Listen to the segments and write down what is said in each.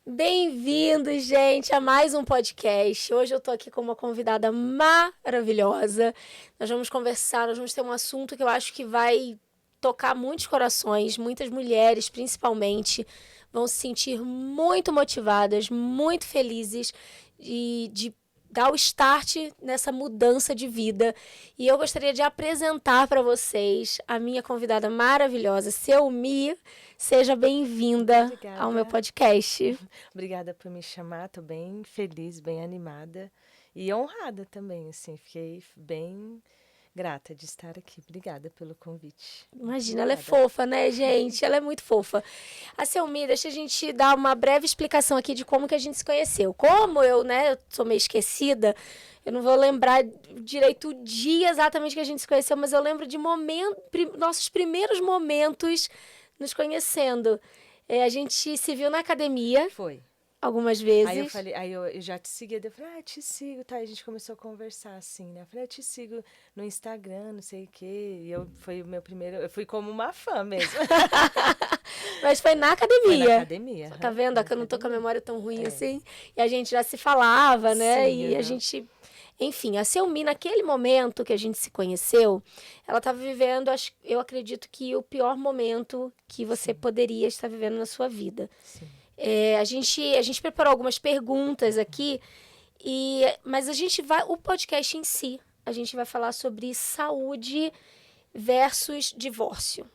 Bem-vindos, gente, a mais um podcast. Hoje eu tô aqui com uma convidada maravilhosa. Nós vamos conversar, nós vamos ter um assunto que eu acho que vai tocar muitos corações, muitas mulheres, principalmente, vão se sentir muito motivadas, muito felizes de dar o start nessa mudança de vida. E eu gostaria de apresentar para vocês a minha convidada maravilhosa, Selmi. Seja bem-vinda ao meu Obrigada. podcast. Obrigada por me chamar. Tô bem feliz, bem animada e honrada também, assim. Fiquei bem grata de estar aqui. Obrigada pelo convite. Muito Imagina, ela é obrigada. fofa, né, gente? Ela é muito fofa. A Selmi, deixa a gente dar uma breve explicação aqui de como que a gente se conheceu. Como eu, né, eu sou meio esquecida, eu não vou lembrar direito o dia exatamente que a gente se conheceu, mas eu lembro de nossos primeiros momentos nos conhecendo. A gente se viu na academia Foi. algumas Aí eu vezes. falei, aí eu já te segui, daí eu falei, te sigo, tá? E a gente começou a conversar assim, né? Eu falei, te sigo no Instagram, não sei o quê. Foi o meu primeiro, eu fui como uma fã mesmo. Mas foi na Foi na academia. academia, Tá aham, vendo? na Que eu não tô com a academia. memória tão ruim É. assim. E a gente já se falava, né? Sim, E a aham. gente. Enfim, a Selmi, naquele momento que a gente se conheceu, ela estava vivendo, eu acredito que o pior momento que você Sim, poderia estar vivendo na sua vida. sim. A gente preparou algumas perguntas aqui, mas a gente vai. O podcast em si, a gente vai falar sobre saúde versus divórcio.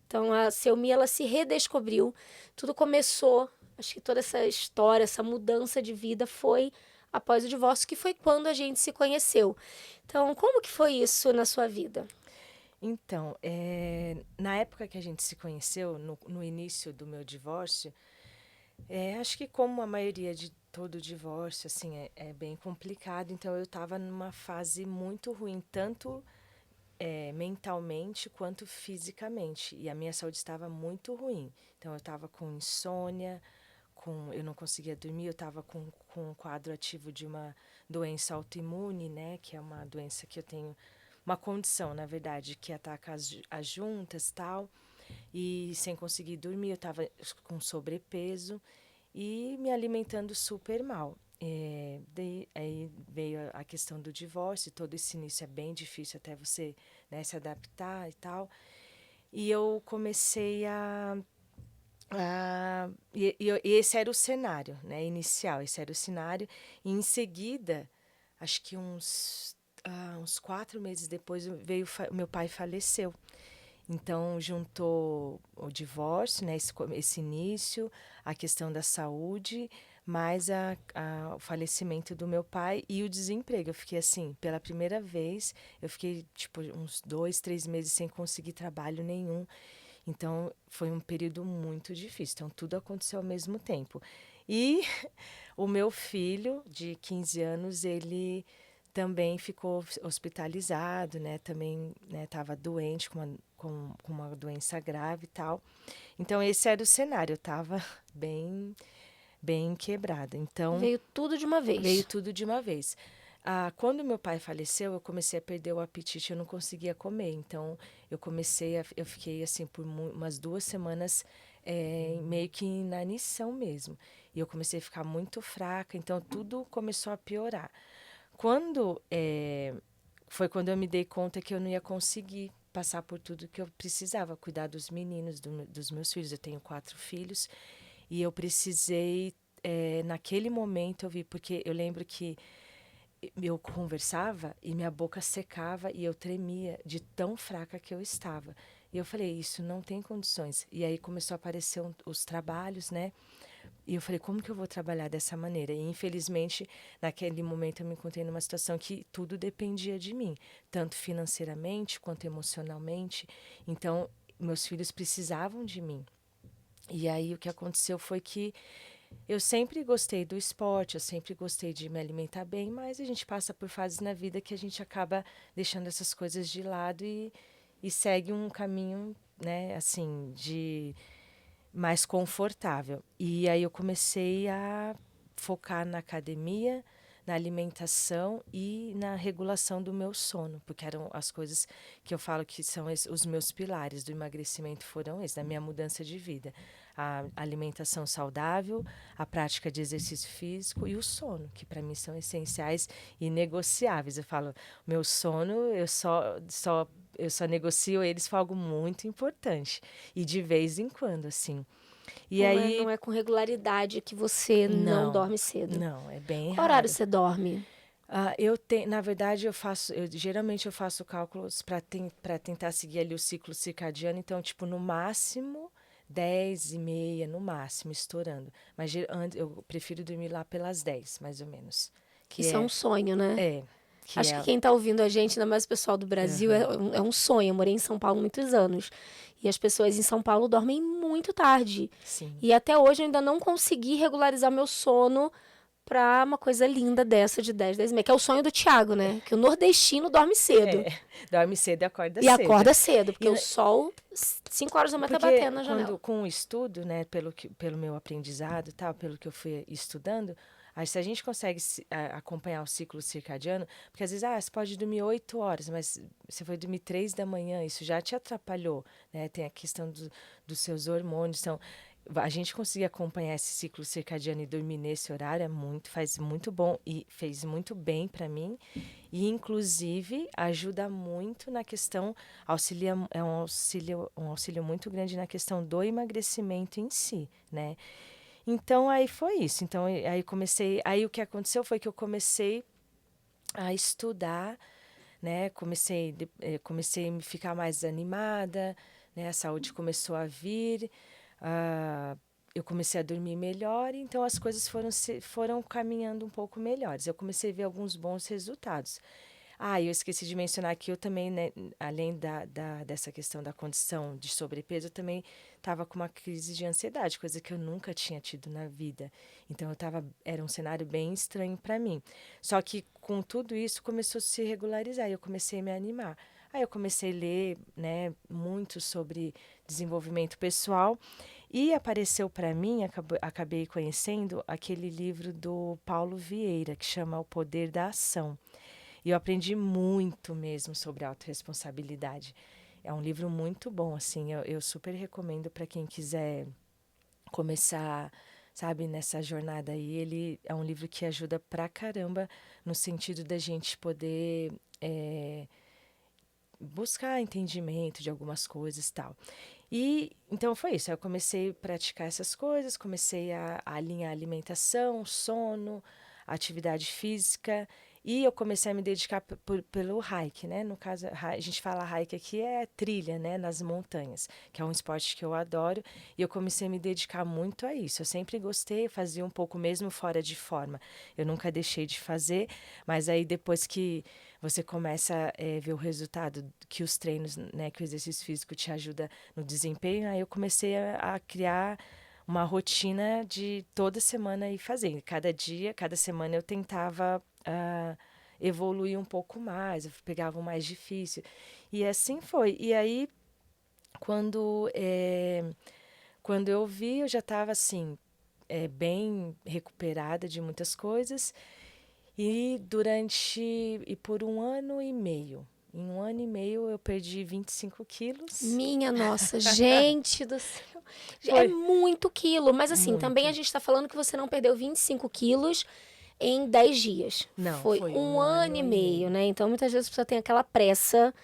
Então a Selmi, ela se redescobriu. Tudo começou, acho que toda essa história, essa mudança de vida foi após o divórcio, que foi quando a gente se conheceu. Então, como que foi isso na sua vida? Então, na época que a gente se conheceu, no início do meu divórcio, acho que como a maioria de todo divórcio, assim, é bem complicado. Então, eu estava numa fase muito ruim, tanto mentalmente quanto fisicamente. E a minha saúde estava muito ruim. Então, eu estava com insônia, eu não conseguia dormir, eu estava com um quadro ativo de uma doença autoimune, né? Que é uma doença que eu tenho, uma condição, na verdade, que ataca as juntas e tal. E sem conseguir dormir, eu estava com sobrepeso e me alimentando super mal. Aí veio a questão do divórcio, todo esse início é bem difícil até você, né, se adaptar e tal. E eu comecei e esse era o cenário, né, inicial, esse era o cenário. E em seguida, acho que uns 4 meses depois, meu pai faleceu. Então, juntou o divórcio, né, esse início, a questão da saúde, mais o falecimento do meu pai e o desemprego. Eu fiquei assim, pela primeira vez, eu fiquei tipo uns 2, 3 meses sem conseguir trabalho nenhum. Então, foi um período muito difícil. Então, tudo aconteceu ao mesmo tempo. E o meu filho, de 15 anos, ele também ficou hospitalizado, né? Também estava doente com uma doença grave e tal. Então, esse era o cenário. Eu estava bem, bem quebrada. Então, Veio tudo de uma veio vez. tudo de uma vez. Quando meu pai faleceu, eu comecei a perder o apetite, eu não conseguia comer. Então, eu fiquei assim por umas 2 semanas meio que na inanição mesmo. E eu comecei a ficar muito fraca, então tudo começou a piorar. Quando foi quando eu me dei conta que eu não ia conseguir passar por tudo que eu precisava, cuidar dos meninos, dos meus filhos. Eu tenho 4 filhos e eu precisei, naquele momento eu vi, porque eu lembro que eu conversava e minha boca secava e eu tremia de tão fraca que eu estava. E eu falei, isso não tem condições. E aí começou a aparecer os trabalhos, né? E eu falei, como que eu vou trabalhar dessa maneira? E infelizmente, naquele momento eu me encontrei numa situação que tudo dependia de mim, tanto financeiramente quanto emocionalmente. Então, meus filhos precisavam de mim. E aí o que aconteceu foi que eu sempre gostei do esporte, eu sempre gostei de me alimentar bem, mas a gente passa por fases na vida que a gente acaba deixando essas coisas de lado e segue um caminho, né, assim, de mais confortável. E aí eu comecei a focar na academia, na alimentação e na regulação do meu sono, porque eram as coisas que eu falo que são os meus pilares do emagrecimento, foram esses, da minha mudança de vida. A alimentação saudável, a prática de exercício físico e o sono, que para mim são essenciais e inegociáveis. Eu falo, meu sono, eu só negocio eles for algo muito importante. E de vez em quando, assim. E aí, Não é com regularidade que você não não, dorme cedo. não, é bem Qual horário raro. você dorme? Na verdade, geralmente eu faço cálculos para tentar seguir ali o ciclo circadiano, então, tipo, no máximo 10h30, no máximo, estourando. Mas eu prefiro dormir lá pelas 10, mais ou menos. Que Isso é um sonho, né? é, que Acho que é, quem tá ouvindo a gente, ainda mais o pessoal do Brasil, aham, é um sonho. Eu morei em São Paulo muitos anos. E as pessoas em São Paulo dormem muito tarde. sim. E até hoje eu ainda não consegui regularizar meu sono pra uma coisa linda dessa de 10h30, que é o sonho do Thiago, né? Que o nordestino dorme cedo. Dorme cedo e acorda E cedo. acorda cedo, porque E, o sol, 5 horas da manhã, tá Porque batendo na janela. com o estudo, né, pelo meu aprendizado, e tal, pelo que eu fui estudando, aí se a gente consegue acompanhar o ciclo circadiano, porque às vezes, você pode dormir 8 horas, mas você foi dormir 3 da manhã, isso já te atrapalhou, né? Tem a questão dos seus hormônios, então a gente conseguir acompanhar esse ciclo circadiano e dormir nesse horário faz muito bom e fez muito bem para mim. E, inclusive, ajuda muito na questão, é um auxílio muito grande na questão do emagrecimento em si, né? Então, aí foi isso. Então, aí o que aconteceu foi que eu comecei a estudar, né? Comecei a me ficar mais animada, né? A saúde começou a vir, eu comecei a dormir melhor, então as coisas foram caminhando um pouco melhores. Eu comecei a ver alguns bons resultados. Eu esqueci de mencionar que eu também, né, além dessa questão da condição de sobrepeso, eu também estava com uma crise de ansiedade, coisa que eu nunca tinha tido na vida. Então, era um cenário bem estranho para mim. Só que com tudo isso começou a se regularizar e eu comecei a me animar. Aí eu comecei a ler, né, muito sobre desenvolvimento pessoal e apareceu para mim, acabei conhecendo aquele livro do Paulo Vieira, que chama O Poder da Ação. E eu aprendi muito mesmo sobre autorresponsabilidade. É um livro muito bom, assim, eu super recomendo para quem quiser começar, sabe, nessa jornada aí. Ele é um livro que ajuda pra caramba no sentido da gente poder buscar entendimento de algumas coisas e tal. E então foi isso. Eu comecei a praticar essas coisas, comecei a alinhar a alimentação, sono, atividade física. E eu comecei a me dedicar pelo hike, né? No caso, a gente fala hike aqui é trilha, né? Nas montanhas, que é um esporte que eu adoro. E eu comecei a me dedicar muito a isso. Eu sempre gostei, fazia um pouco mesmo fora de forma. Eu nunca deixei de fazer, mas aí depois que você começa a ver o resultado que os treinos, né? Que o exercício físico te ajuda no desempenho, aí eu comecei a criar uma rotina de toda semana ir fazendo. Cada dia, cada semana eu tentava evoluir um pouco mais, eu pegava o mais difícil. E assim foi. E aí, quando, quando eu vi, eu já estava assim, bem recuperada de muitas coisas. E por 1 ano e meio. Em 1 ano e meio eu perdi 25 quilos. Minha nossa, gente do céu. É Foi muito quilo. Mas assim, também a muito. gente tá falando que você não perdeu 25 quilos em 10 dias. Não, Foi foi um um ano e ano e meio, meio. né? Então muitas vezes a pessoa tem aquela pressa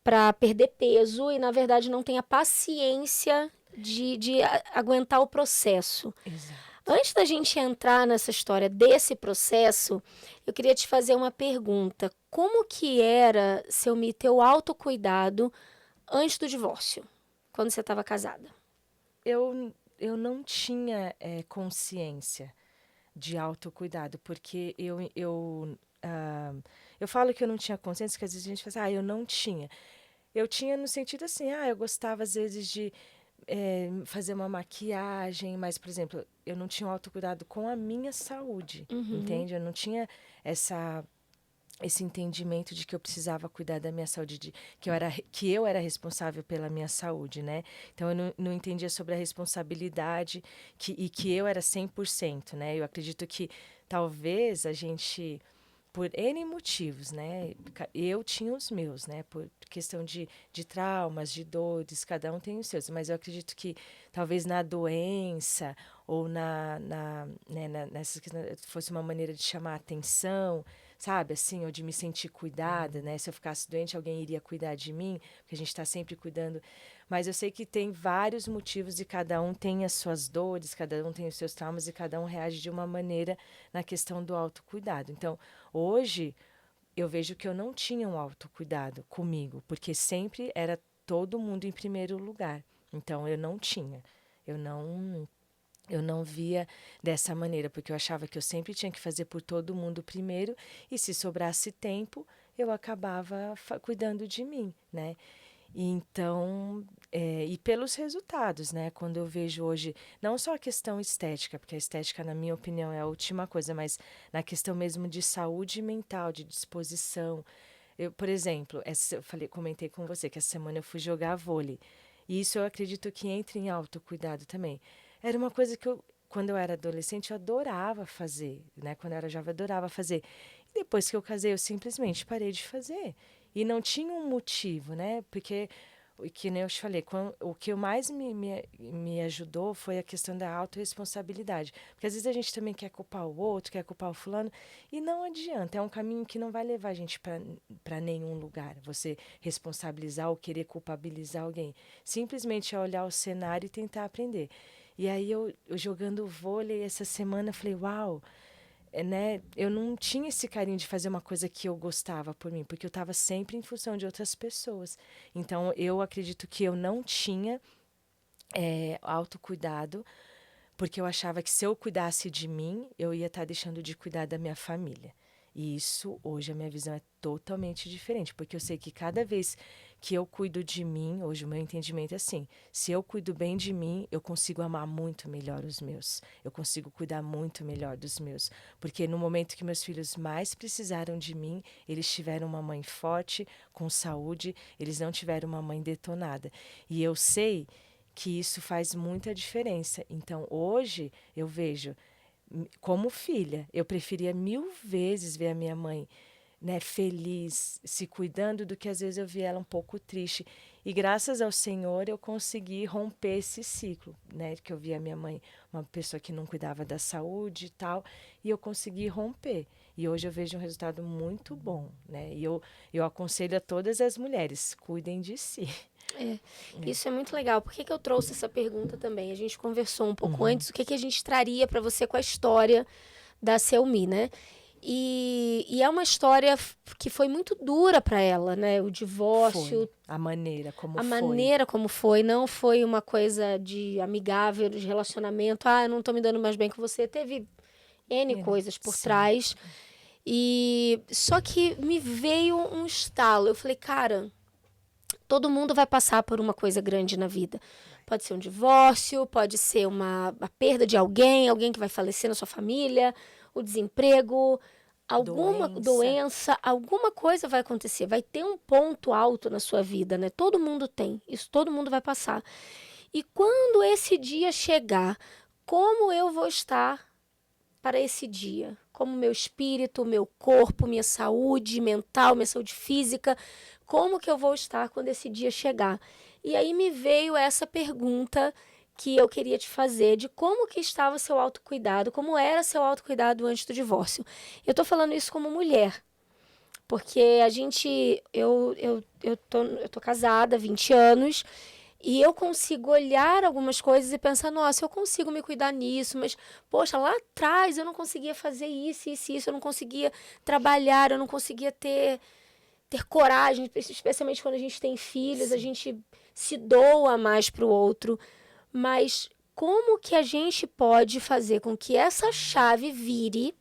pra perder peso e na verdade não tem a paciência de aguentar o processo. Exato. Antes da gente entrar nessa história desse processo, eu queria te fazer uma pergunta. Como que era teu autocuidado antes do divórcio, quando você estava casada? Eu não tinha consciência de autocuidado, porque eu falo que eu não tinha consciência, que às vezes a gente fala, eu não tinha. Eu tinha no sentido assim, eu gostava às vezes de fazer uma maquiagem, mas, por exemplo, eu não tinha um autocuidado com a minha saúde, Uhum. entende? Eu não tinha esse entendimento de que eu precisava cuidar da minha saúde, que eu era responsável pela minha saúde, né? Então, eu não entendia sobre a responsabilidade e que eu era 100%, né? Eu acredito que talvez a gente, por N motivos, né? Eu tinha os meus, né? Por questão de traumas, de dores, cada um tem os seus. Mas eu acredito que talvez na doença ou nessas questões fosse uma maneira de chamar a atenção, sabe? Assim, ou de me sentir cuidada, né? Se eu ficasse doente, alguém iria cuidar de mim, porque a gente está sempre cuidando. Mas eu sei que tem vários motivos e cada um tem as suas dores, cada um tem os seus traumas e cada um reage de uma maneira na questão do autocuidado. Então, hoje, eu vejo que eu não tinha um autocuidado comigo, porque sempre era todo mundo em primeiro lugar. Então, eu não tinha. Eu não via dessa maneira, porque eu achava que eu sempre tinha que fazer por todo mundo primeiro, e se sobrasse tempo, eu acabava cuidando de mim, né? E então, e pelos resultados, né? Quando eu vejo hoje, não só a questão estética, porque a estética, na minha opinião, é a última coisa, mas na questão mesmo de saúde mental, de disposição. Eu, por exemplo, comentei com você que essa semana eu fui jogar vôlei. E isso eu acredito que entra em autocuidado também. Era uma coisa que quando eu era adolescente, eu adorava fazer, né? Quando eu era jovem, eu adorava fazer. E depois que eu casei, eu simplesmente parei de fazer. E não tinha um motivo, né? Porque, que nem eu te falei, o que mais me ajudou foi a questão da autorresponsabilidade. Porque às vezes a gente também quer culpar o outro, quer culpar o fulano, e não adianta. É um caminho que não vai levar a gente para nenhum lugar. Você responsabilizar ou querer culpabilizar alguém. Simplesmente é olhar o cenário e tentar aprender. E aí eu jogando vôlei essa semana, falei, uau, né? Eu não tinha esse carinho de fazer uma coisa que eu gostava por mim, porque eu estava sempre em função de outras pessoas. Então, eu acredito que eu não tinha autocuidado, porque eu achava que se eu cuidasse de mim, eu ia estar deixando de cuidar da minha família. E isso, hoje, a minha visão é totalmente diferente, porque eu sei que cada vez que eu cuido de mim, hoje o meu entendimento é assim, se eu cuido bem de mim, eu consigo amar muito melhor os meus, eu consigo cuidar muito melhor dos meus, porque no momento que meus filhos mais precisaram de mim, eles tiveram uma mãe forte, com saúde, eles não tiveram uma mãe detonada. E eu sei que isso faz muita diferença. Então, hoje, eu vejo, como filha, eu preferia 1000 vezes ver a minha mãe, né, feliz, se cuidando, do que às vezes eu vi ela um pouco triste. E graças ao Senhor eu consegui romper esse ciclo, né, que eu vi a minha mãe uma pessoa que não cuidava da saúde e tal, e eu consegui romper. E hoje eu vejo um resultado muito bom, né? E eu aconselho a todas as mulheres, cuidem de si. Isso é muito legal. Por que eu trouxe essa pergunta também? A gente conversou um pouco antes, o que a gente traria para você com a história da Selmi, né? E é uma história que foi muito dura para ela, né? O divórcio. Foi. A maneira como a foi. maneira como foi, não foi uma coisa de amigável, de relacionamento. Ah, eu não tô me dando mais bem com você. Teve N coisas por Sim. trás. E só que me veio um estalo. Eu falei, cara, todo mundo vai passar por uma coisa grande na vida. Pode ser um divórcio, pode ser a perda de alguém que vai falecer na sua família, o desemprego, alguma doença, alguma coisa vai acontecer. Vai ter um ponto alto na sua vida, né? Todo mundo tem. Isso todo mundo vai passar. E quando esse dia chegar, como eu vou estar para esse dia? Como meu espírito, meu corpo, minha saúde mental, minha saúde física, como que eu vou estar quando esse dia chegar? E aí me veio essa pergunta que eu queria te fazer, de como que estava seu autocuidado, como era seu autocuidado antes do divórcio. Eu tô falando isso como mulher, porque eu tô casada há 20 anos, e eu consigo olhar algumas coisas e pensar, nossa, eu consigo me cuidar nisso, mas, poxa, lá atrás eu não conseguia fazer isso, eu não conseguia trabalhar, eu não conseguia ter coragem, especialmente quando a gente tem filhos, a gente se doa mais para o outro. Mas como que a gente pode fazer com que essa chave vire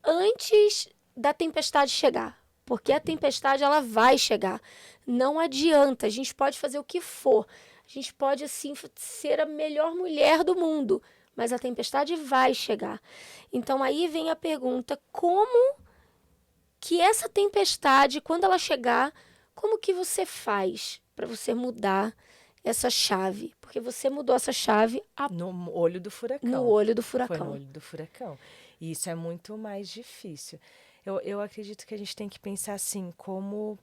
antes da tempestade chegar? Porque a tempestade, ela vai chegar. Não adianta, a gente pode fazer o que for. A gente pode, assim, ser a melhor mulher do mundo. Mas a tempestade vai chegar. Então, aí vem a pergunta, como que essa tempestade, quando ela chegar, como que você faz para você mudar essa chave? Porque você mudou essa chave No olho do furacão. no olho do Foi no furacão. olho do furacão. E isso é muito mais difícil. Eu acredito que a gente tem que pensar assim, como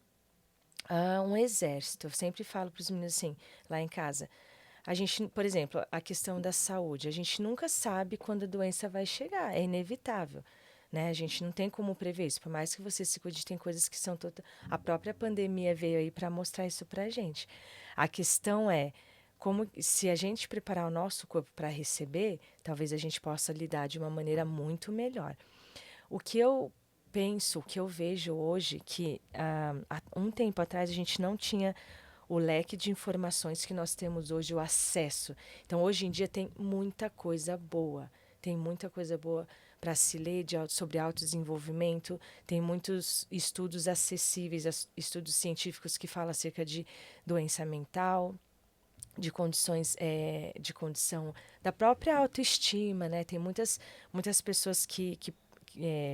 um exército. Eu sempre falo para os meninos assim, lá em casa. A gente, por exemplo, a questão da saúde. A gente nunca sabe quando a doença vai chegar. É inevitável. Né? A gente não tem como prever isso. Por mais que você se cuide, tem coisas que são... A própria pandemia veio aí para mostrar isso para a gente. A questão é, como se a gente preparar o nosso corpo para receber, talvez a gente possa lidar de uma maneira muito melhor. O que eu penso, o que eu vejo hoje, que há um tempo atrás a gente não tinha o leque de informações que nós temos hoje, o acesso. Então, hoje em dia tem muita coisa boa. Tem muita coisa boa para se ler sobre autodesenvolvimento. Tem muitos estudos acessíveis, estudos científicos que falam acerca de doença mental, de condições, de condição da própria autoestima, né? Tem muitas pessoas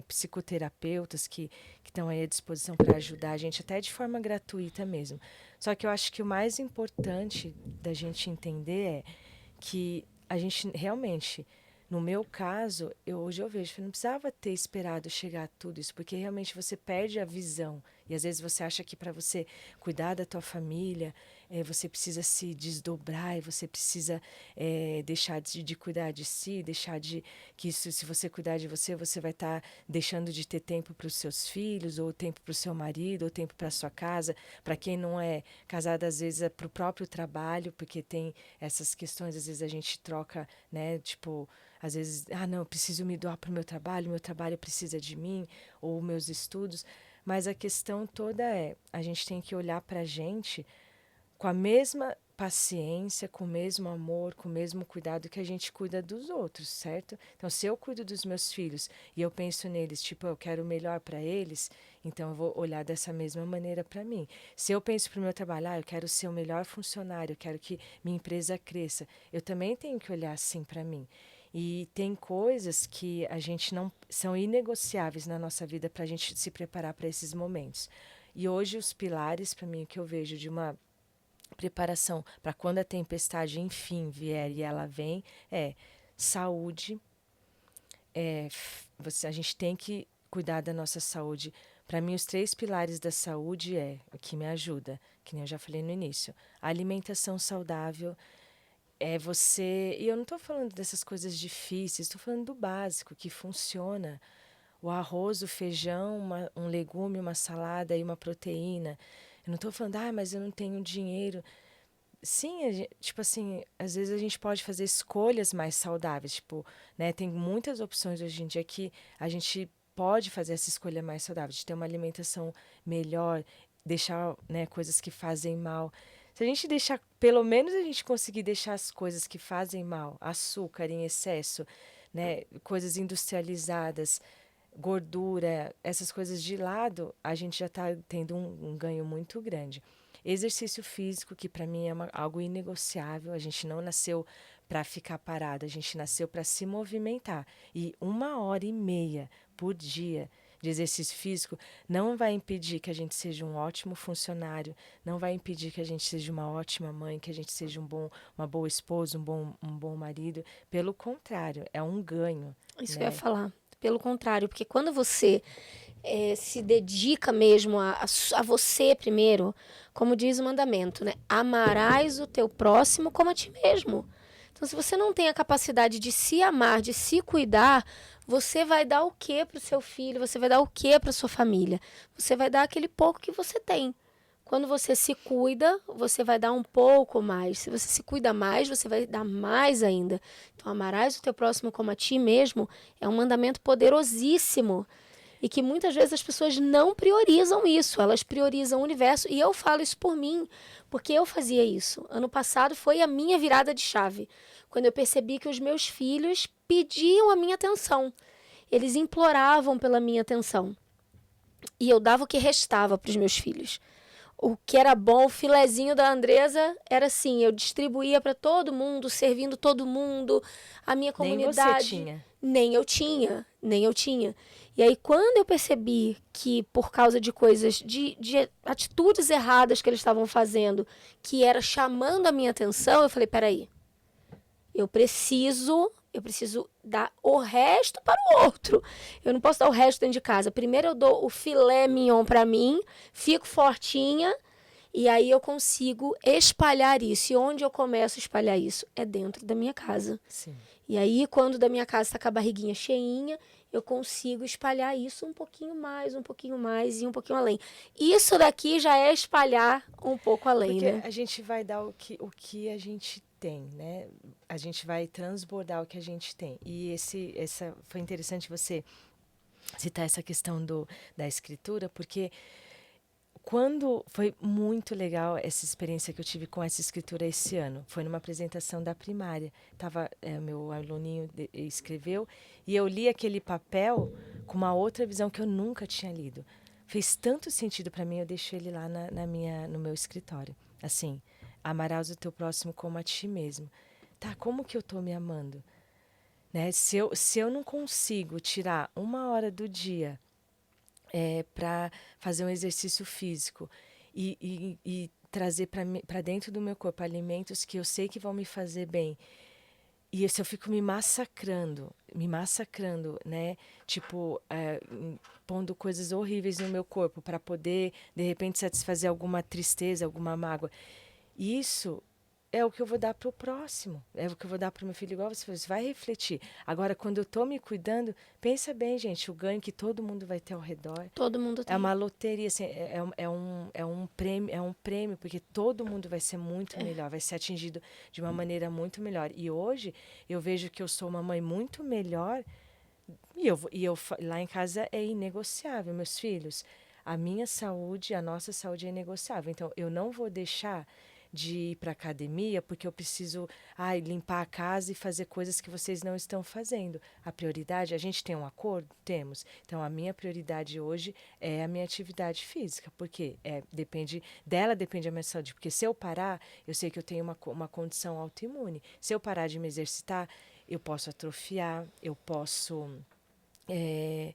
psicoterapeutas que estão aí à disposição para ajudar a gente, até de forma gratuita mesmo. Só que eu acho que o mais importante da gente entender é que a gente realmente, no meu caso, hoje eu vejo que eu não precisava ter esperado chegar a tudo isso, porque realmente você perde a visão. E às vezes você acha que para você cuidar da tua família, você precisa se desdobrar, e você precisa deixar de cuidar de si, deixar de... que isso, se você cuidar de você, você vai estar deixando de ter tempo para os seus filhos, ou tempo para o seu marido, ou tempo para a sua casa. Para quem não é casado, às vezes é para o próprio trabalho, porque tem essas questões, às vezes a gente troca, né, tipo... Às vezes, não, eu preciso me doar para o meu trabalho precisa de mim, ou meus estudos. Mas a questão toda é, a gente tem que olhar para a gente com a mesma paciência, com o mesmo amor, com o mesmo cuidado que a gente cuida dos outros, certo? Então, se eu cuido dos meus filhos e eu penso neles, tipo, eu quero o melhor para eles, então eu vou olhar dessa mesma maneira para mim. Se eu penso para o meu trabalho, eu quero ser o melhor funcionário, eu quero que minha empresa cresça, eu também tenho que olhar assim para mim. E tem coisas que a gente não... são inegociáveis na nossa vida para a gente se preparar para esses momentos. E hoje os pilares, para mim, que eu vejo de uma preparação para quando a tempestade, enfim, vier e ela vem, é saúde. A gente tem que cuidar da nossa saúde. Para mim, os 3 pilares da saúde o que me ajuda, que nem eu já falei no início. A alimentação saudável, você... E eu não estou falando dessas coisas difíceis, estou falando do básico, que funciona. O arroz, o feijão, um legume, uma salada e uma proteína. Eu não estou falando, mas eu não tenho dinheiro. Sim, tipo assim, às vezes a gente pode fazer escolhas mais saudáveis. Tipo, né, tem muitas opções hoje em dia que a gente pode fazer essa escolha mais saudável, de ter uma alimentação melhor, deixar, né, coisas que fazem mal. Se a gente deixar, pelo menos a gente conseguir deixar as coisas que fazem mal, açúcar em excesso, né, coisas industrializadas, gordura, essas coisas de lado, a gente já está tendo um ganho muito grande. Exercício físico, que para mim é algo inegociável, a gente não nasceu para ficar parado, a gente nasceu para se movimentar. E 1h30 por dia de exercício físico não vai impedir que a gente seja um ótimo funcionário, não vai impedir que a gente seja uma ótima mãe, que a gente seja uma boa esposa, um bom marido. Pelo contrário, é um ganho. Isso né? que eu ia falar. Pelo contrário, porque quando você se dedica mesmo a você primeiro, como diz o mandamento, né? Amarás o teu próximo como a ti mesmo. Então, se você não tem a capacidade de se amar, de se cuidar, você vai dar o que para o seu filho? Você vai dar o que para sua família? Você vai dar aquele pouco que você tem. Quando você se cuida, você vai dar um pouco mais. Se você se cuida mais, você vai dar mais ainda. Então, amarás o teu próximo como a ti mesmo é um mandamento poderosíssimo. E que muitas vezes as pessoas não priorizam isso. Elas priorizam o universo. E eu falo isso por mim, porque eu fazia isso. Ano passado foi a minha virada de chave. Quando eu percebi que os meus filhos pediam a minha atenção. Eles imploravam pela minha atenção. E eu dava o que restava para os meus filhos. O que era bom, o filezinho da Andresa, era assim, eu distribuía para todo mundo, servindo todo mundo, a minha comunidade. Nem você tinha. nem eu tinha, nem eu tinha. E aí, quando eu percebi que, por causa de coisas, de atitudes erradas que eles estavam fazendo, que era chamando a minha atenção, eu falei, peraí, eu preciso dar o resto para o outro. Eu não posso dar o resto dentro de casa. Primeiro eu dou o filé mignon para mim, fico fortinha, e aí eu consigo espalhar isso. E onde eu começo a espalhar isso? É dentro da minha casa. Sim. E aí, quando da minha casa está com a barriguinha cheinha, eu consigo espalhar isso um pouquinho mais e um pouquinho além. Isso daqui já é espalhar um pouco além, Porque né? a gente vai dar o que a gente tem, né? A gente vai transbordar o que a gente tem. E essa foi interessante você citar essa questão da escritura, porque quando foi muito legal essa experiência que eu tive com essa escritura esse ano. Foi numa apresentação da primária. Meu aluninho escreveu e eu li aquele papel com uma outra visão que eu nunca tinha lido. Fez tanto sentido para mim, eu deixo ele lá no meu escritório. Assim, amarás o teu próximo como a ti mesmo. Tá, como que eu tô me amando? Né? Se eu não consigo tirar 1 hora do dia para fazer um exercício físico e trazer para dentro do meu corpo alimentos que eu sei que vão me fazer bem. E se eu fico me massacrando, né? Tipo, pondo coisas horríveis no meu corpo para poder, de repente, satisfazer alguma tristeza, alguma mágoa. Isso é o que eu vou dar para o próximo, é o que eu vou dar para o meu filho, igual você falou, você vai refletir. Agora, quando eu estou me cuidando, pensa bem, gente, o ganho que todo mundo vai ter ao redor. Todo mundo É tem. uma loteria, assim, é um prêmio, porque todo mundo vai ser muito melhor, vai ser atingido de uma maneira muito melhor. E hoje eu vejo que eu sou uma mãe muito melhor lá em casa é inegociável, meus filhos. A minha saúde, a nossa saúde é inegociável. Então, eu não vou deixar de ir para a academia porque eu preciso limpar a casa e fazer coisas que vocês não estão fazendo. A prioridade, a gente tem um acordo? Temos. Então, a minha prioridade hoje é a minha atividade física, porque depende a minha saúde. Porque se eu parar, eu sei que eu tenho uma condição autoimune. Se eu parar de me exercitar, eu posso atrofiar, é,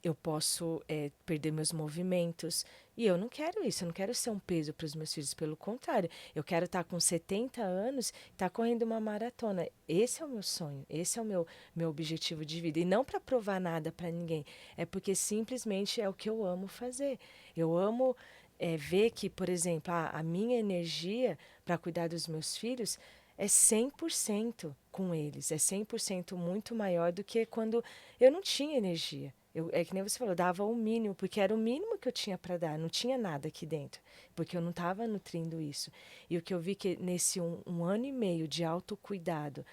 eu posso perder meus movimentos. E eu não quero isso, eu não quero ser um peso para os meus filhos. Pelo contrário, eu quero estar com 70 anos, estar correndo uma maratona. Esse é o meu sonho, esse é o meu objetivo de vida. E não para provar nada para ninguém, é porque simplesmente é o que eu amo fazer. Eu amo ver que, por exemplo, a minha energia para cuidar dos meus filhos é 100% com eles, é 100% muito maior do que quando eu não tinha energia. É que nem você falou, eu dava o mínimo, porque era o mínimo que eu tinha para dar, não tinha nada aqui dentro, porque eu não estava nutrindo isso. E o que eu vi que nesse um ano e meio de autocuidado,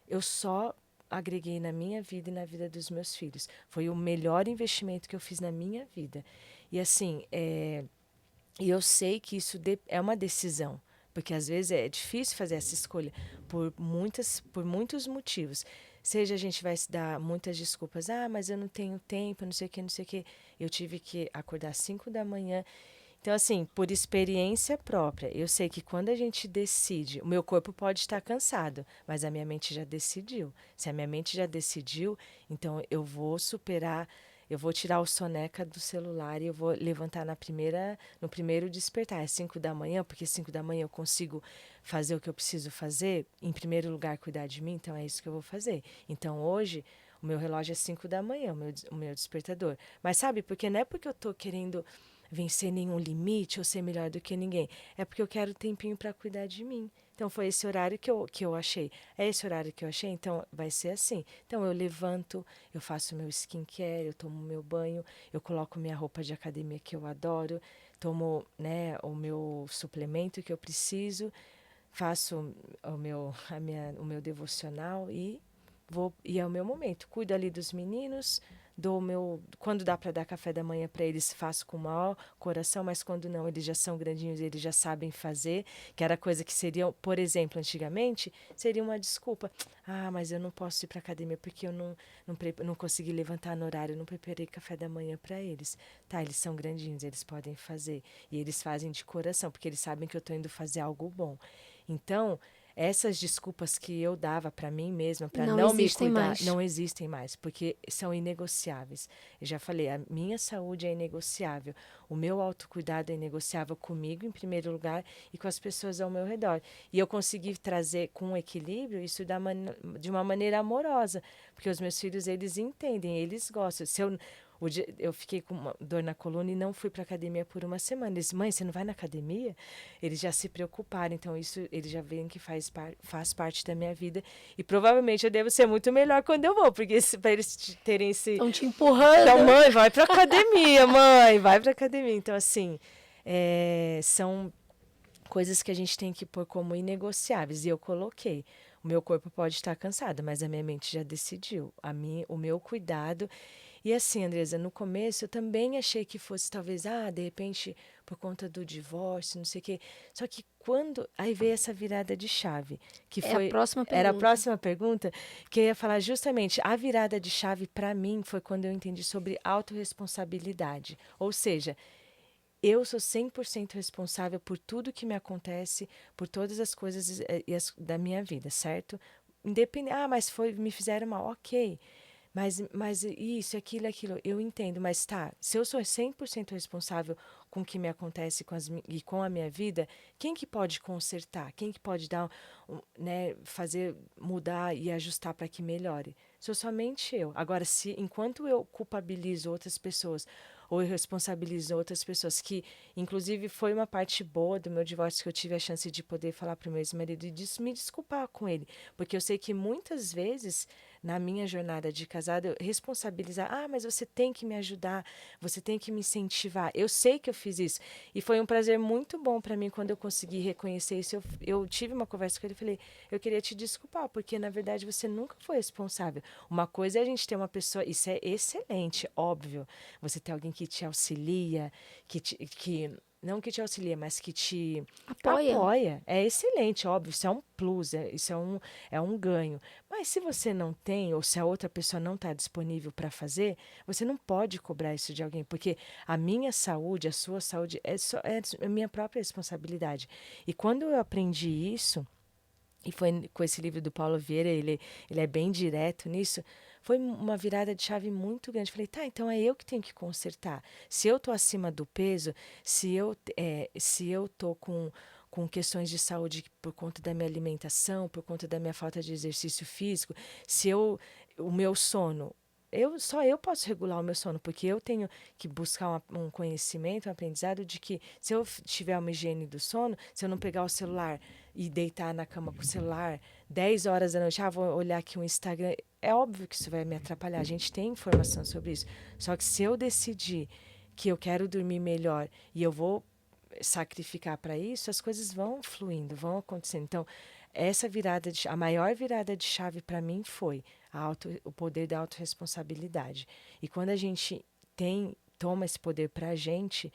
eu só agreguei na minha vida e na vida dos meus filhos. Foi o melhor investimento que eu fiz na minha vida. E assim, e eu sei que isso é uma decisão, porque às vezes é difícil fazer essa escolha por muitos motivos. Seja a gente vai se dar muitas desculpas, mas eu não tenho tempo, não sei o que, não sei o que. Eu tive que acordar às 5 da manhã. Então, assim, por experiência própria, eu sei que quando a gente decide, o meu corpo pode estar cansado, mas a minha mente já decidiu. Se a minha mente já decidiu, então eu vou superar, eu vou tirar o soneca do celular e eu vou levantar no primeiro despertar. É 5 da manhã, porque 5 da manhã eu consigo fazer o que eu preciso fazer. Em primeiro lugar, cuidar de mim, então é isso que eu vou fazer. Então, hoje, o meu relógio é 5 da manhã, o meu despertador. Mas sabe, porque não é porque eu estou querendo vencer nenhum limite ou ser melhor do que ninguém. É porque eu quero tempinho para cuidar de mim. Então foi esse horário que eu achei. É esse horário que eu achei, então vai ser assim. Então eu levanto, eu faço meu skincare, eu tomo meu banho, eu coloco minha roupa de academia que eu adoro, tomo, né, o meu suplemento que eu preciso, faço o meu devocional e é o meu momento. Cuido ali dos meninos, quando dá para dar café da manhã para eles, faço com o maior coração, mas quando não, eles já são grandinhos, eles já sabem fazer, que era coisa que seria, por exemplo, antigamente, seria uma desculpa. Mas eu não posso ir para academia porque eu não consegui levantar no horário, eu não preparei café da manhã para eles. Tá, eles são grandinhos, eles podem fazer. E eles fazem de coração, porque eles sabem que eu estou indo fazer algo bom. Então, essas desculpas que eu dava para mim mesma, para Não não me existem cuidar, mais. não existem mais, porque são inegociáveis. Eu já falei, a minha saúde é inegociável, o meu autocuidado é inegociável comigo, em primeiro lugar, e com as pessoas ao meu redor. E eu consegui trazer com equilíbrio isso de uma maneira amorosa, porque os meus filhos, eles entendem, eles gostam. Eu fiquei com uma dor na coluna e não fui para academia por uma semana. Eles, mãe, você não vai na academia? Eles já se preocuparam, então isso eles já veem que faz parte da minha vida. E provavelmente eu devo ser muito melhor quando eu vou, porque para eles terem esse. Estão te empurrando. Então, mãe, vai para academia, mãe, vai para academia. Então, assim, são coisas que a gente tem que pôr como inegociáveis. E eu coloquei. O meu corpo pode estar cansado, mas a minha mente já decidiu. O meu cuidado. E assim, Andresa, no começo eu também achei que fosse talvez, de repente, por conta do divórcio, não sei o quê. Só que quando. Aí veio essa virada de chave, que É a foi. próxima Era a pergunta. próxima pergunta, que eu ia falar justamente. A virada de chave, para mim, foi quando eu entendi sobre autorresponsabilidade. Ou seja, eu sou 100% responsável por tudo que me acontece, por todas as coisas da minha vida, certo? Independente. Mas me fizeram mal, ok. Mas isso, aquilo, eu entendo, mas tá, se eu sou 100% responsável com o que me acontece e com a minha vida, quem que pode consertar? Quem que pode né, fazer mudar e ajustar para que melhore? Sou somente eu. Agora, se enquanto eu culpabilizo outras pessoas ou eu responsabilizo outras pessoas, que inclusive foi uma parte boa do meu divórcio que eu tive a chance de poder falar para o meu ex-marido e me desculpar com ele, porque eu sei que muitas vezes na minha jornada de casada, eu responsabilizar, mas você tem que me ajudar, você tem que me incentivar. Eu sei que eu fiz isso. E foi um prazer muito bom para mim quando eu consegui reconhecer isso. Eu tive uma conversa com ele e falei, eu queria te desculpar, porque na verdade você nunca foi responsável. Uma coisa é a gente ter uma pessoa, isso é excelente, óbvio. Você ter alguém que te auxilia, não que te auxilia, mas que te apoia. É excelente, óbvio, isso é um plus, isso é um ganho. Mas se você não tem, ou se a outra pessoa não está disponível para fazer, você não pode cobrar isso de alguém, porque a minha saúde, a sua saúde, é a minha própria responsabilidade. E quando eu aprendi isso, e foi com esse livro do Paulo Vieira, ele é bem direto nisso, foi uma virada de chave muito grande. Falei, então é eu que tenho que consertar. Se eu estou acima do peso, se eu estou com questões de saúde por conta da minha alimentação, por conta da minha falta de exercício físico, o meu sono, só eu posso regular o meu sono, porque eu tenho que buscar um conhecimento, um aprendizado de que se eu tiver uma higiene do sono, se eu não pegar o celular e deitar na cama com o celular 10 horas da noite, vou olhar aqui um Instagram, é óbvio que isso vai me atrapalhar. A gente tem informação sobre isso. Só que se eu decidir que eu quero dormir melhor e eu vou sacrificar para isso, as coisas vão fluindo, vão acontecendo. Então, a maior virada de chave para mim foi o poder da autorresponsabilidade. E quando a gente toma esse poder para a gente,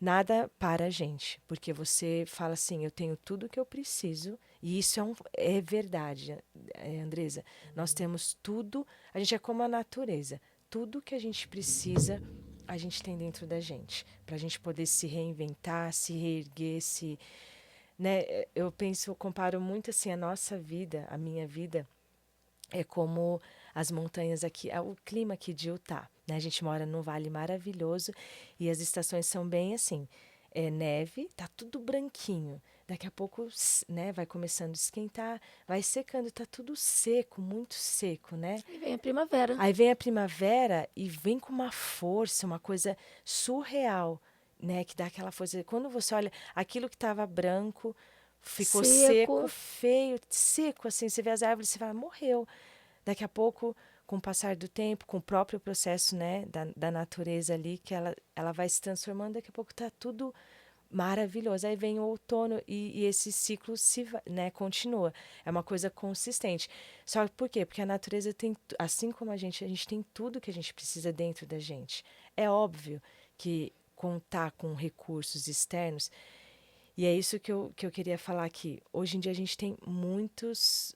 nada para a gente, porque você fala assim, eu tenho tudo que eu preciso, e isso é verdade, Andresa. Nós temos tudo, a gente é como a natureza, tudo que a gente precisa, a gente tem dentro da gente, para a gente poder se reinventar, se reerguer, né? Eu comparo muito assim a nossa vida, a minha vida, é como as montanhas aqui, o clima aqui de Utah, né? A gente mora num vale maravilhoso e as estações são bem assim, neve, tá tudo branquinho. Daqui a pouco, né, vai começando a esquentar, vai secando, tá tudo seco, muito seco, né? Aí vem a primavera. Aí vem a primavera e vem com uma força, uma coisa surreal, né? Que dá aquela força. Quando você olha aquilo que estava branco, ficou seco, feio, seco, assim, você vê as árvores, você fala, morreu. Daqui a pouco, com o passar do tempo, com o próprio processo, né, da natureza ali, que ela vai se transformando, daqui a pouco está tudo maravilhoso. Aí vem o outono e esse ciclo né, continua. É uma coisa consistente. Só que por quê? Porque a natureza tem, assim como a gente tem tudo que a gente precisa dentro da gente. É óbvio que contar com recursos externos, e é isso que eu queria falar aqui. Hoje em dia a gente tem muitas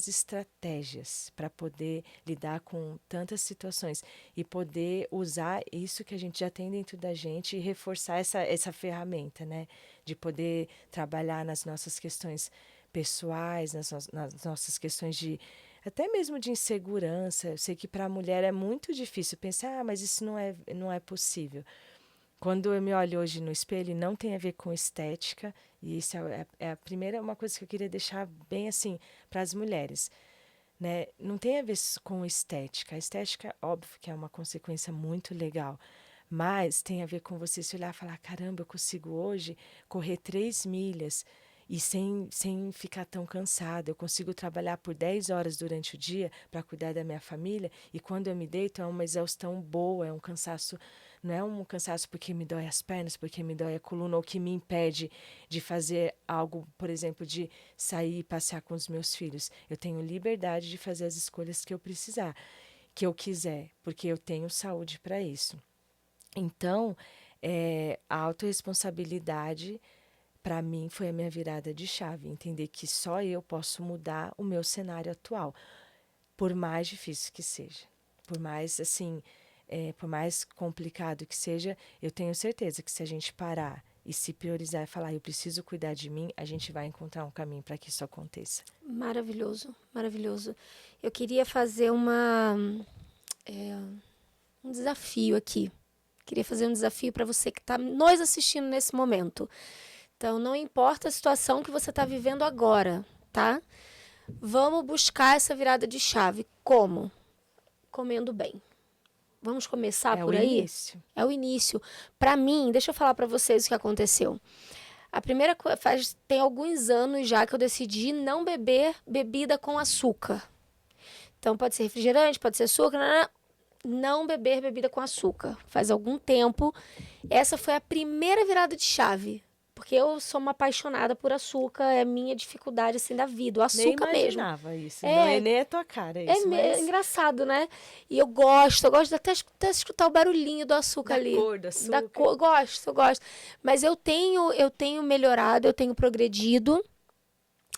estratégias para poder lidar com tantas situações e poder usar isso que a gente já tem dentro da gente e reforçar essa ferramenta, né? De poder trabalhar nas nossas questões pessoais, nas nossas questões de até mesmo de insegurança. Eu sei que para a mulher é muito difícil pensar, mas isso não é possível. Quando eu me olho hoje no espelho, não tem a ver com estética, e isso é a primeira uma coisa que eu queria deixar bem assim para as mulheres, né? Não tem a ver com estética. A estética, óbvio que é uma consequência muito legal, mas tem a ver com você se olhar e falar: caramba, eu consigo hoje correr 3 milhas e sem ficar tão cansada. Eu consigo trabalhar por 10 horas durante o dia para cuidar da minha família, e quando eu me deito é uma exaustão boa, é um cansaço. Não é um cansaço porque me dói as pernas, porque me dói a coluna, ou que me impede de fazer algo, por exemplo, de sair e passear com os meus filhos. Eu tenho liberdade de fazer as escolhas que eu precisar, que eu quiser, porque eu tenho saúde para isso. Então, a autorresponsabilidade, para mim, foi a minha virada de chave. Entender que só eu posso mudar o meu cenário atual, por mais difícil que seja. Por mais, assim, por mais complicado que seja, eu tenho certeza que se a gente parar e se priorizar e falar: eu preciso cuidar de mim, a gente vai encontrar um caminho para que isso aconteça. Maravilhoso, maravilhoso. Eu queria fazer um desafio aqui. Queria fazer um desafio para você que está nos assistindo nesse momento. Então, não importa a situação que você está vivendo agora, tá? Vamos buscar essa virada de chave. Como? Comendo bem. Vamos começar É o por aí? início. É o início. Para mim, deixa eu falar para vocês o que aconteceu. A primeira coisa, tem alguns anos já que eu decidi não beber bebida com açúcar. Então, pode ser refrigerante, pode ser açúcar, não beber bebida com açúcar. Faz algum tempo. Essa foi a primeira virada de chave. Porque eu sou uma apaixonada por açúcar, é a minha dificuldade assim da vida, o Nem açúcar mesmo. imaginava isso. Não é É, nem a tua cara isso, mas engraçado, né? E eu gosto até escutar o barulhinho do açúcar da ali. cor do Da açúcar. cor, eu gosto. Mas eu tenho melhorado, eu tenho progredido.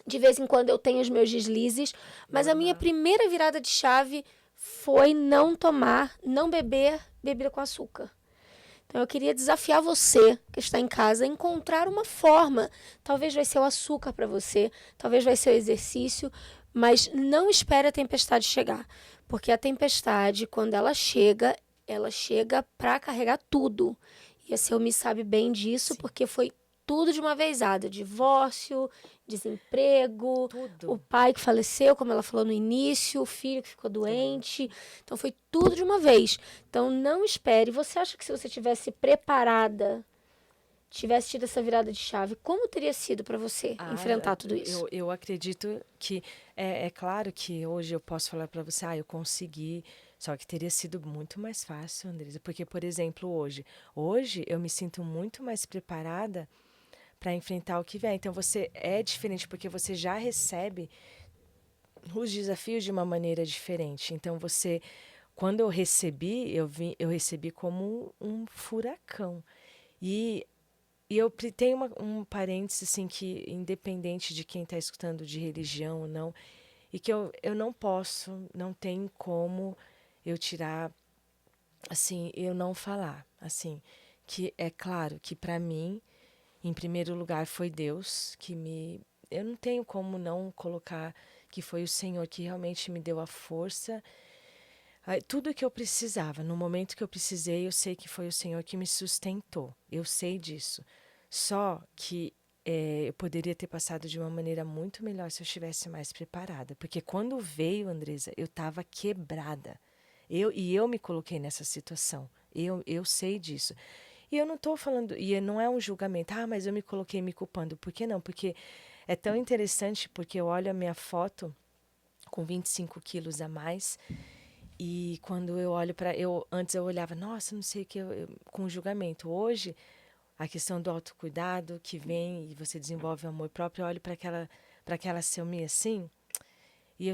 De vez em quando eu tenho os meus deslizes, mas a minha Normal. primeira virada de chave foi não beber bebida com açúcar. Então eu queria desafiar você que está em casa a encontrar uma forma. Talvez vai ser o açúcar para você, talvez vai ser o exercício, mas não espere a tempestade chegar, porque a tempestade, quando ela chega para carregar tudo. E a Selmi sabe bem disso, Sim. porque foi tudo de uma vezada, divórcio, desemprego, o Tudo. pai que faleceu, como ela falou no início, o filho que ficou doente. Então foi tudo de uma vez. Então não espere. Você acha que se você tivesse preparada, tivesse tido essa virada de chave, como teria sido para você enfrentar tudo isso? Eu acredito que é claro que hoje eu posso falar para você: eu consegui, só que teria sido muito mais fácil, Andresa, porque, por exemplo, hoje eu me sinto muito mais preparada para enfrentar o que vem. Então você é diferente porque você já recebe os desafios de uma maneira diferente. Então você, quando eu recebi como um furacão. E eu tenho um parênteses assim que, independente de quem está escutando de religião ou não, e que eu não posso, não tem como eu tirar, assim, eu não falar, assim, que é claro que para mim, em primeiro lugar, foi Deus que me. Eu não tenho como não colocar que foi o Senhor que realmente me deu a força. Tudo que eu precisava, no momento que eu precisei, eu sei que foi o Senhor que me sustentou. Eu sei disso. Só que eu poderia ter passado de uma maneira muito melhor se eu estivesse mais preparada. Porque quando veio, Andresa, eu estava quebrada. Eu me coloquei nessa situação. Eu sei disso. E eu não estou falando, e não é um julgamento, mas eu me coloquei me culpando. Por que não? Porque é tão interessante, porque eu olho a minha foto com 25 quilos a mais. E quando eu olho para. Antes eu olhava, nossa, não sei o que, com julgamento. Hoje, a questão do autocuidado que vem e você desenvolve o amor próprio, eu olho para aquela Selmi assim, e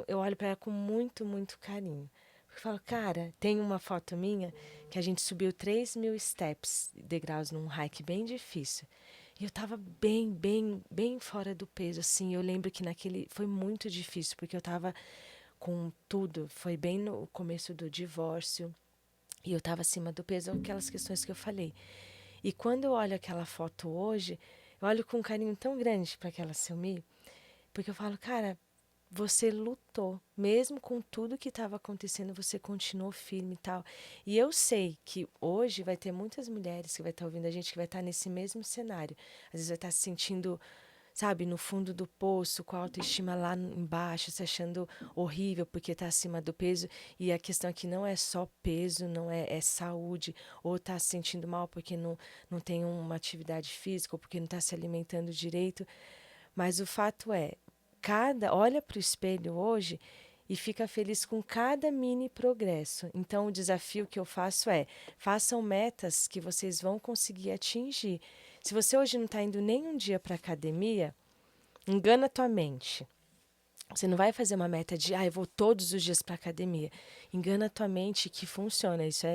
eu olho para ela com muito, muito carinho. Porque eu falo: cara, tem uma foto minha que a gente subiu 3.000 steps, degraus num hike bem difícil. E eu tava bem, bem, bem fora do peso, assim. Eu lembro que naquele foi muito difícil, porque eu tava com tudo. Foi bem no começo do divórcio. E eu estava acima do peso, aquelas questões que eu falei. E quando eu olho aquela foto hoje, eu olho com um carinho tão grande para aquela Selmi. Porque eu falo, cara, você lutou, mesmo com tudo que estava acontecendo, você continuou firme e tal. E eu sei que hoje vai ter muitas mulheres que vai estar ouvindo a gente que vai estar nesse mesmo cenário. Às vezes vai estar se sentindo, sabe, no fundo do poço, com a autoestima lá embaixo, se achando horrível porque está acima do peso. E a questão aqui não é só peso, não é, é saúde, ou está se sentindo mal porque não tem uma atividade física, ou porque não está se alimentando direito. Mas o fato é, olha para o espelho hoje e fica feliz com cada mini progresso. Então, o desafio que eu faço é: façam metas que vocês vão conseguir atingir. Se você hoje não está indo nem um dia para a academia, engana a tua mente. Você não vai fazer uma meta de, eu vou todos os dias para a academia. Engana a tua mente que funciona. Isso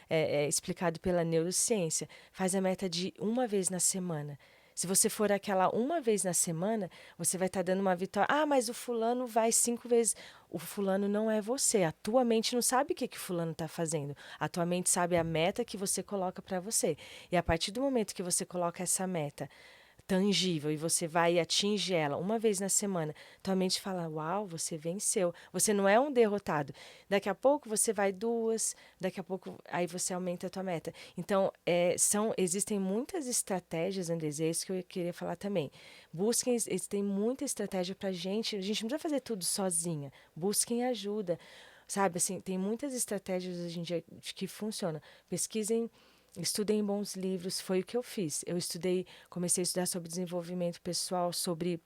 é explicado pela neurociência. Faz a meta de uma vez na semana. Se você for aquela uma vez na semana, você vai estar dando uma vitória. Mas o fulano vai 5 vezes. O fulano não é você. A tua mente não sabe o que o fulano está fazendo. A tua mente sabe a meta que você coloca para você. E a partir do momento que você coloca essa meta tangível e você vai e atinge ela uma vez na semana, tua mente fala, uau, você venceu. Você não é um derrotado. Daqui a pouco você vai 2, daqui a pouco aí você aumenta a tua meta. Então, existem muitas estratégias, Andres, é isso que eu queria falar também. Busquem, existem muita estratégia pra gente. A gente não precisa fazer tudo sozinha. Busquem ajuda. Sabe, assim, tem muitas estratégias hoje em dia que funcionam. Pesquisem. Estudem bons livros, foi o que eu fiz. Comecei a estudar sobre desenvolvimento pessoal, sobre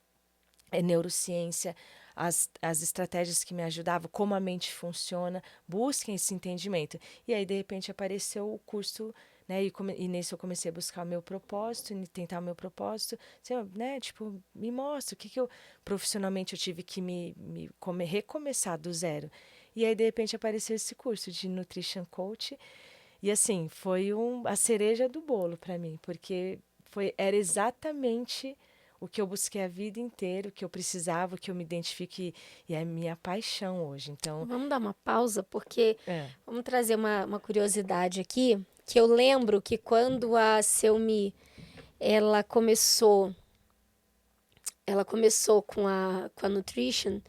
neurociência, as estratégias que me ajudavam, como a mente funciona. Busquem esse entendimento. E aí, de repente, apareceu o curso, né? E nesse eu comecei a buscar o meu propósito, tentar o meu propósito. Assim, né? Tipo, me mostra o que eu profissionalmente eu tive que recomeçar do zero. E aí, de repente, apareceu esse curso de Nutrition Coach. E assim, foi a cereja do bolo para mim, porque era exatamente o que eu busquei a vida inteira, o que eu precisava, o que eu me identifico e é a minha paixão hoje. Então, Vamos dar uma pausa, porque é, vamos trazer uma curiosidade aqui, que eu lembro que quando a Selmi, ela começou, ela começou com a Nutrition,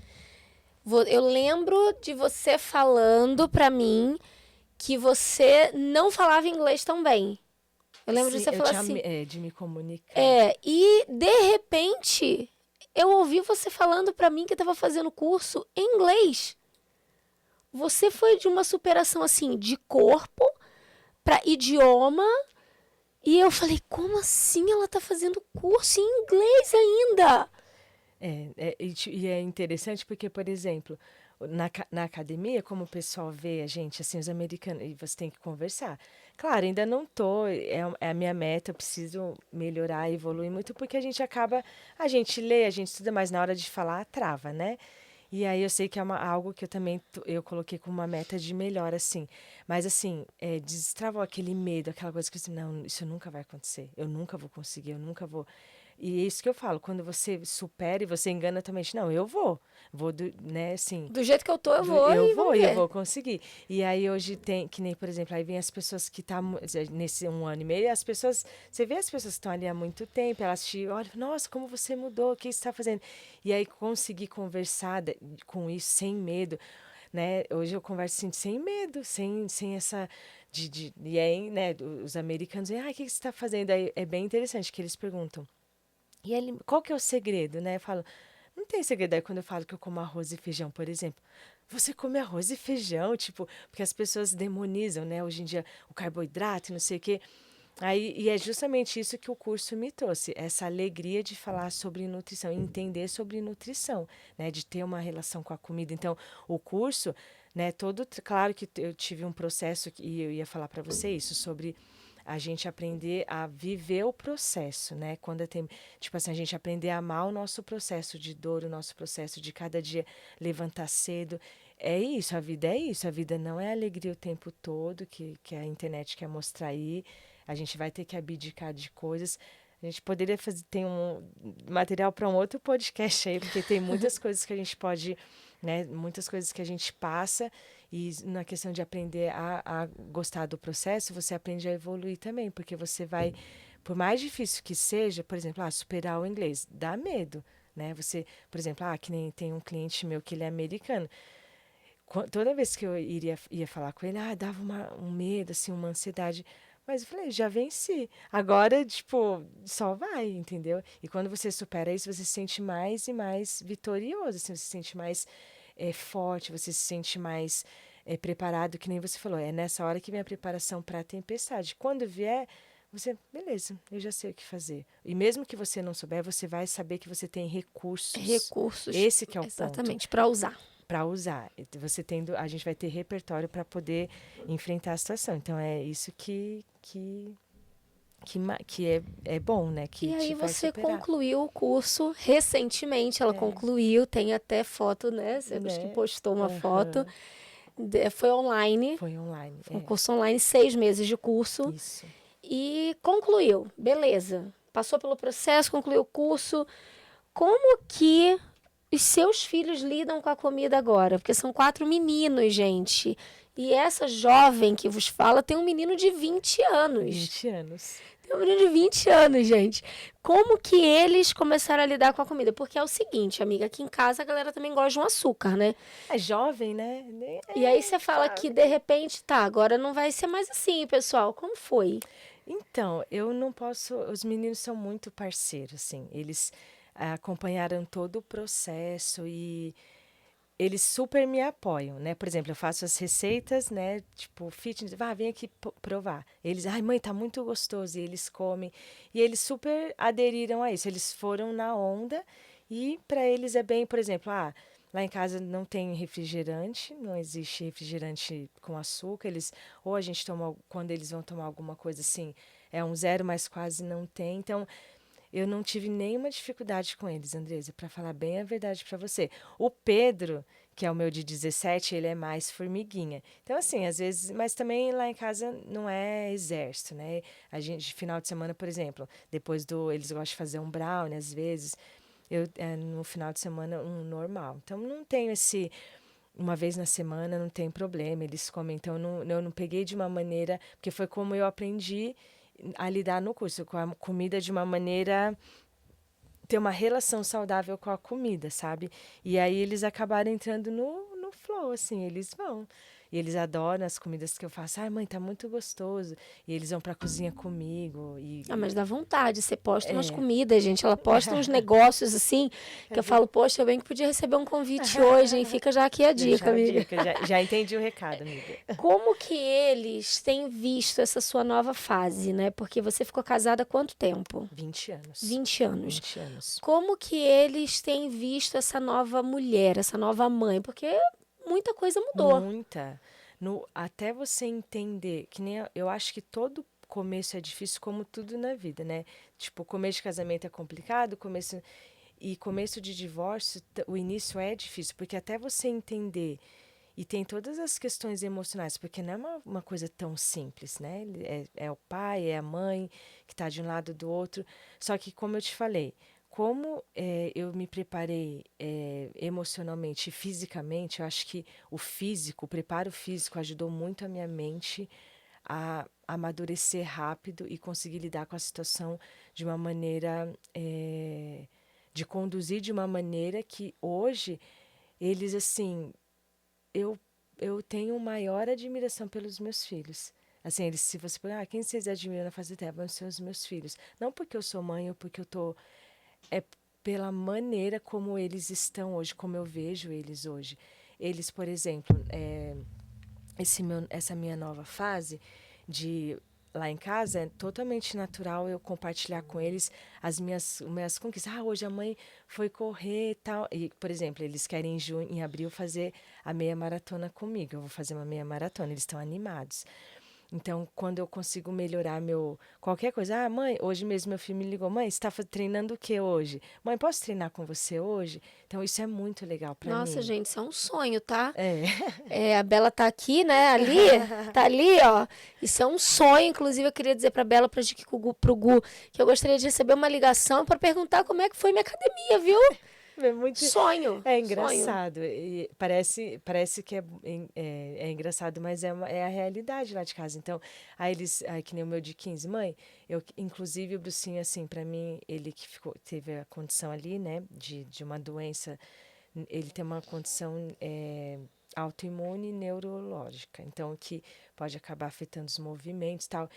eu lembro de você falando pra mim que você não falava inglês tão bem. Eu lembro de sim, você eu falar tinha assim. de me comunicar. E de repente eu ouvi você falando pra mim que estava fazendo curso em inglês. Você foi de uma superação assim de corpo pra idioma e eu falei, como assim ela tá fazendo curso em inglês ainda? E é interessante porque, por exemplo, na academia, como o pessoal vê a gente, assim, os americanos, e você tem que conversar. Claro, ainda não tô, é a minha meta, eu preciso melhorar, evoluir muito, porque a gente lê, a gente estuda, mas na hora de falar, trava, né? E aí eu sei que é algo que eu também eu coloquei como uma meta de melhor, assim. Mas assim, destravou aquele medo, aquela coisa que assim, não, isso nunca vai acontecer, eu nunca vou conseguir, eu nunca vou. E é isso que eu falo, quando você supera e você engana a tua mente, não, né, assim, Do jeito que eu tô, eu vou eu e vou vamos e eu ver. vou conseguir. E aí hoje tem, que nem, por exemplo, aí vem as pessoas que estão nesse 1 ano e meio, as pessoas, você vê as pessoas que estão ali há muito tempo, elas te olham, nossa, como você mudou, o que você está fazendo? E aí conseguir conversar com isso sem medo, né? Hoje eu converso assim, sem medo, sem essa e aí, né, os americanos dizem, o que você está fazendo? Aí é bem interessante que eles perguntam, qual que é o segredo, né? Eu falo, não tem segredo. Aí quando eu falo que eu como arroz e feijão, por exemplo, você come arroz e feijão, tipo, porque as pessoas demonizam, né? Hoje em dia o carboidrato, e não sei o quê. E é justamente isso que o curso me trouxe, essa alegria de falar sobre nutrição, entender sobre nutrição, né? De ter uma relação com a comida. Então, o curso, né? Claro que eu tive um processo e eu ia falar para você isso sobre a gente aprender a viver o processo, né? Quando tem, tipo assim, a gente aprender a amar o nosso processo de dor, o nosso processo de cada dia levantar cedo. É isso, a vida é isso. A vida não é alegria o tempo todo, que a internet quer mostrar aí. A gente vai ter que abdicar de coisas. A gente poderia ter um material para um outro podcast aí, porque tem muitas coisas que a gente pode, né? Muitas coisas que a gente passa. E na questão de aprender a gostar do processo, você aprende a evoluir também, porque você vai, por mais difícil que seja, por exemplo, superar o inglês, dá medo. né? Você, por exemplo, que nem tem um cliente meu que ele é americano. Toda vez que eu ia falar com ele, dava um medo, assim, uma ansiedade. Mas eu falei, já venci. Agora, tipo, só vai, entendeu? E quando você supera isso, você se sente mais e mais vitorioso, assim, você se sente mais forte, você se sente mais preparado, que nem você falou. É nessa hora que vem a preparação para a tempestade. Quando vier, beleza, eu já sei o que fazer. E mesmo que você não souber, você vai saber que você tem recursos. Recursos. Esse que é o exatamente, para usar. Para usar. A gente vai ter repertório para poder enfrentar a situação. Então, é isso que é bom, né? Que e aí você superar. concluiu o curso recentemente, ela concluiu, tem até foto, né? Você acho que postou uma foto. Foi online. Foi online. Foi um curso online, 6 meses de curso. Isso. E concluiu, beleza. Passou pelo processo, concluiu o curso. Como que os seus filhos lidam com a comida agora? Porque são 4 meninos, gente. E essa jovem que vos fala tem um menino de 20 anos. 20 anos. Tem um menino de 20 anos, gente. Como que eles começaram a lidar com a comida? Porque é o seguinte, amiga, aqui em casa a galera também gosta de um açúcar, né? É jovem, né? E aí você fala que, de repente, agora não vai ser mais assim, pessoal. Como foi? Então, eu não posso... Os meninos são muito parceiros, assim. Eles acompanharam todo o processo e eles super me apoiam, né? Por exemplo, eu faço as receitas, né? Tipo, fitness, vem aqui provar. Eles, mãe, tá muito gostoso. E eles comem. E eles super aderiram a isso. Eles foram na onda e para eles é bem, por exemplo, lá em casa não tem refrigerante, não existe refrigerante com açúcar. Ou a gente toma, quando eles vão tomar alguma coisa assim, é um 0, mas quase não tem. Então, eu não tive nenhuma dificuldade com eles, Andresa, para falar bem a verdade para você. O Pedro, que é o meu de 17, ele é mais formiguinha. Então, assim, às vezes... Mas também lá em casa não é exército, né? A gente, final de semana, por exemplo, eles gostam de fazer um brownie, às vezes. No final de semana, um normal. Então, não tenho esse... Uma vez na semana, não tem problema, eles comem. Então, eu não peguei de uma maneira... Porque foi como eu aprendi a lidar no curso, com a comida de uma maneira... ter uma relação saudável com a comida, sabe? E aí eles acabaram entrando no flow, assim, eles vão. E eles adoram as comidas que eu faço. Mãe, tá muito gostoso. E eles vão pra cozinha comigo. Mas dá vontade. Você posta umas comidas, gente. Ela posta uns negócios, assim, que eu falo, poxa, eu bem que podia receber um convite hoje, hein? Fica já aqui a dica, amiga. Já entendi o recado, amiga. Como que eles têm visto essa sua nova fase, né? Porque você ficou casada há quanto tempo? 20 anos. 20 anos. 20 anos. Como que eles têm visto essa nova mulher, essa nova mãe? Porque muita coisa mudou. Muita. Até você entender, que nem eu acho que todo começo é difícil, como tudo na vida, né? Tipo, começo de casamento é complicado, começo de divórcio, o início é difícil, porque até você entender, e tem todas as questões emocionais, porque não é uma coisa tão simples, né? É o pai, é a mãe, que está de um lado do outro. Só que, como eu te falei, como eu me preparei emocionalmente e fisicamente, eu acho que o preparo físico ajudou muito a minha mente a amadurecer rápido e conseguir lidar com a situação de uma maneira, de conduzir de uma maneira que hoje eles, assim, eu tenho maior admiração pelos meus filhos. Assim, se você perguntar, quem vocês admiram na face da terra, vão ser os meus filhos. Não porque eu sou mãe ou porque eu tô... É pela maneira como eles estão hoje, como eu vejo eles hoje. Eles, por exemplo, essa minha nova fase de lá em casa, é totalmente natural eu compartilhar com eles as minhas conquistas. Hoje a mãe foi correr e tal. E, por exemplo, eles querem em abril fazer a meia maratona comigo. Eu vou fazer uma meia maratona, eles estão animados. Então, quando eu consigo melhorar qualquer coisa. Mãe, hoje mesmo meu filho me ligou. Mãe, você está treinando o que hoje? Mãe, posso treinar com você hoje? Então, isso é muito legal para mim. Nossa, gente, isso é um sonho, tá? A Bela tá aqui, né? Ali, tá ali, ó. Isso é um sonho. Inclusive, eu queria dizer pra Bela, pro Gu, que eu gostaria de receber uma ligação para perguntar como é que foi minha academia, viu? É muito, Sonho, é sonho. engraçado. E parece que é engraçado, mas é a realidade lá de casa. Então, aí que nem o meu de 15 mãe, inclusive o Brucinho, assim, para mim, ele que teve a condição ali, né, de uma doença, ele tem uma condição autoimune neurológica, então que pode acabar afetando os movimentos e tal.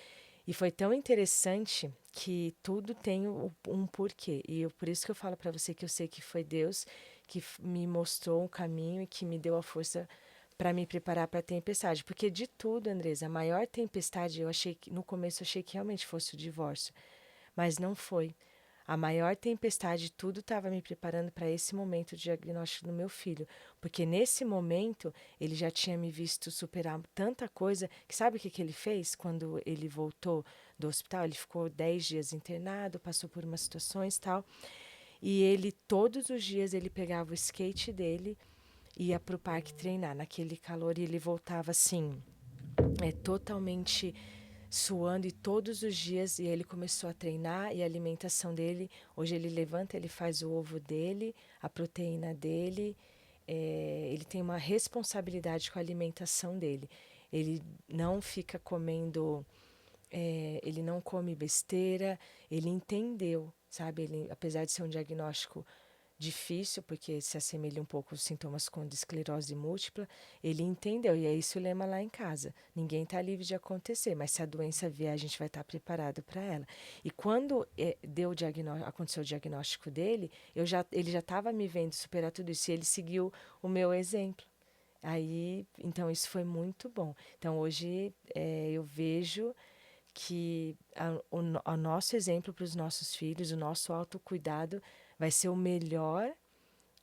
E foi tão interessante que tudo tem um porquê. Por isso que eu falo para você que eu sei que foi Deus que me mostrou um caminho e que me deu a força para me preparar para a tempestade. Porque de tudo, Andresa, a maior tempestade, no começo eu achei que realmente fosse o divórcio, mas não foi. A maior tempestade, tudo estava me preparando para esse momento de diagnóstico do meu filho. Porque nesse momento, ele já tinha me visto superar tanta coisa, que sabe o que ele fez quando ele voltou do hospital? Ele ficou 10 dias internado, passou por umas situações e tal. E ele, todos os dias, ele pegava o skate dele, ia para o parque treinar, naquele calor, e ele voltava assim, totalmente suando e todos os dias, e ele começou a treinar e a alimentação dele, hoje ele levanta, ele faz o ovo dele, a proteína dele, ele tem uma responsabilidade com a alimentação dele. Ele não fica comendo, ele não come besteira, ele entendeu, sabe? Ele, apesar de ser um diagnóstico difícil, porque se assemelha um pouco aos sintomas com esclerose múltipla, ele entendeu, e é isso o lema lá em casa. Ninguém está livre de acontecer, mas se a doença vier, a gente vai estar preparado para ela. E quando aconteceu o diagnóstico dele, ele já estava me vendo superar tudo isso, e ele seguiu o meu exemplo. Aí, então, isso foi muito bom. Então, hoje, eu vejo que o nosso exemplo para os nossos filhos, o nosso autocuidado, vai ser o melhor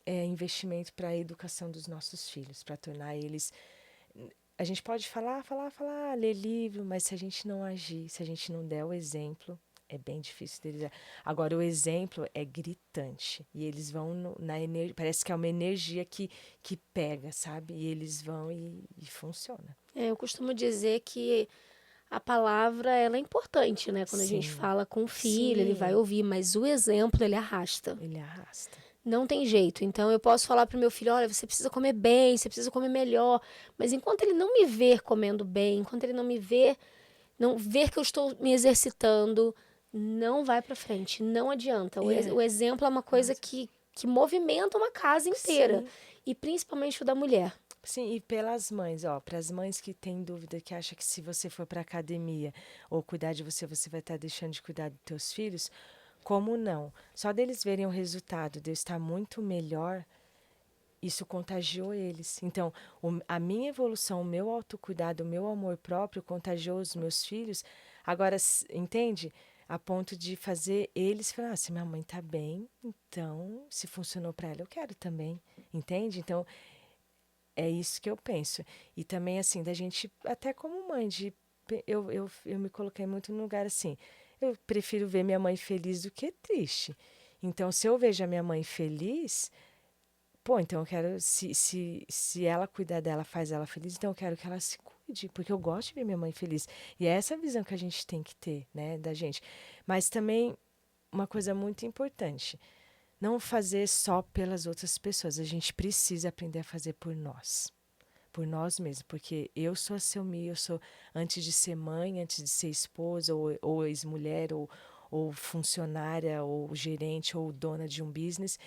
investimento para a educação dos nossos filhos, para tornar eles. A gente pode falar, ler livro, mas se a gente não agir, se a gente não der o exemplo, é bem difícil deles. Agora, o exemplo é gritante. E eles vão na energia. Parece que é uma energia que pega, sabe? E eles vão e funciona. Eu costumo dizer que a palavra ela é importante, né? Quando a gente Sim, fala com o filho, ele vai sim, ouvir, mas o exemplo ele arrasta. ele arrasta. Não tem jeito. Então eu posso falar para o meu filho, olha, você precisa comer bem, você precisa comer melhor. Mas enquanto ele não me ver comendo bem, enquanto ele não ver que eu estou me exercitando, não vai para frente, não adianta. O exemplo é uma coisa que movimenta uma casa inteira. Sim, E principalmente o da mulher. sim, e pelas mães, ó, para as mães que têm dúvida, que acham que se você for para academia ou cuidar de você, você vai estar deixando de cuidar dos teus filhos, como não? Só deles verem o resultado de eu estar muito melhor, isso contagiou eles. Então, a minha evolução, o meu autocuidado, o meu amor próprio contagiou os meus filhos. Agora, entende? A ponto de fazer eles falar, se minha mãe tá bem, então, se funcionou para ela, eu quero também. Entende? Então, é isso que eu penso. E também, assim, da gente, até como mãe, eu me coloquei muito no lugar assim. Eu prefiro ver minha mãe feliz do que triste. Então, se eu vejo a minha mãe feliz, pô, então eu quero, se ela cuidar dela, faz ela feliz, então eu quero que ela se cuide, porque eu gosto de ver minha mãe feliz. E é essa visão que a gente tem que ter, né, da gente. Mas também, uma coisa muito importante, não fazer só pelas outras pessoas. A gente precisa aprender a fazer por nós mesmos, porque eu sou a Selmi, eu sou, antes de ser mãe, antes de ser esposa, ou ex-mulher, ou funcionária, ou gerente, ou dona de um business,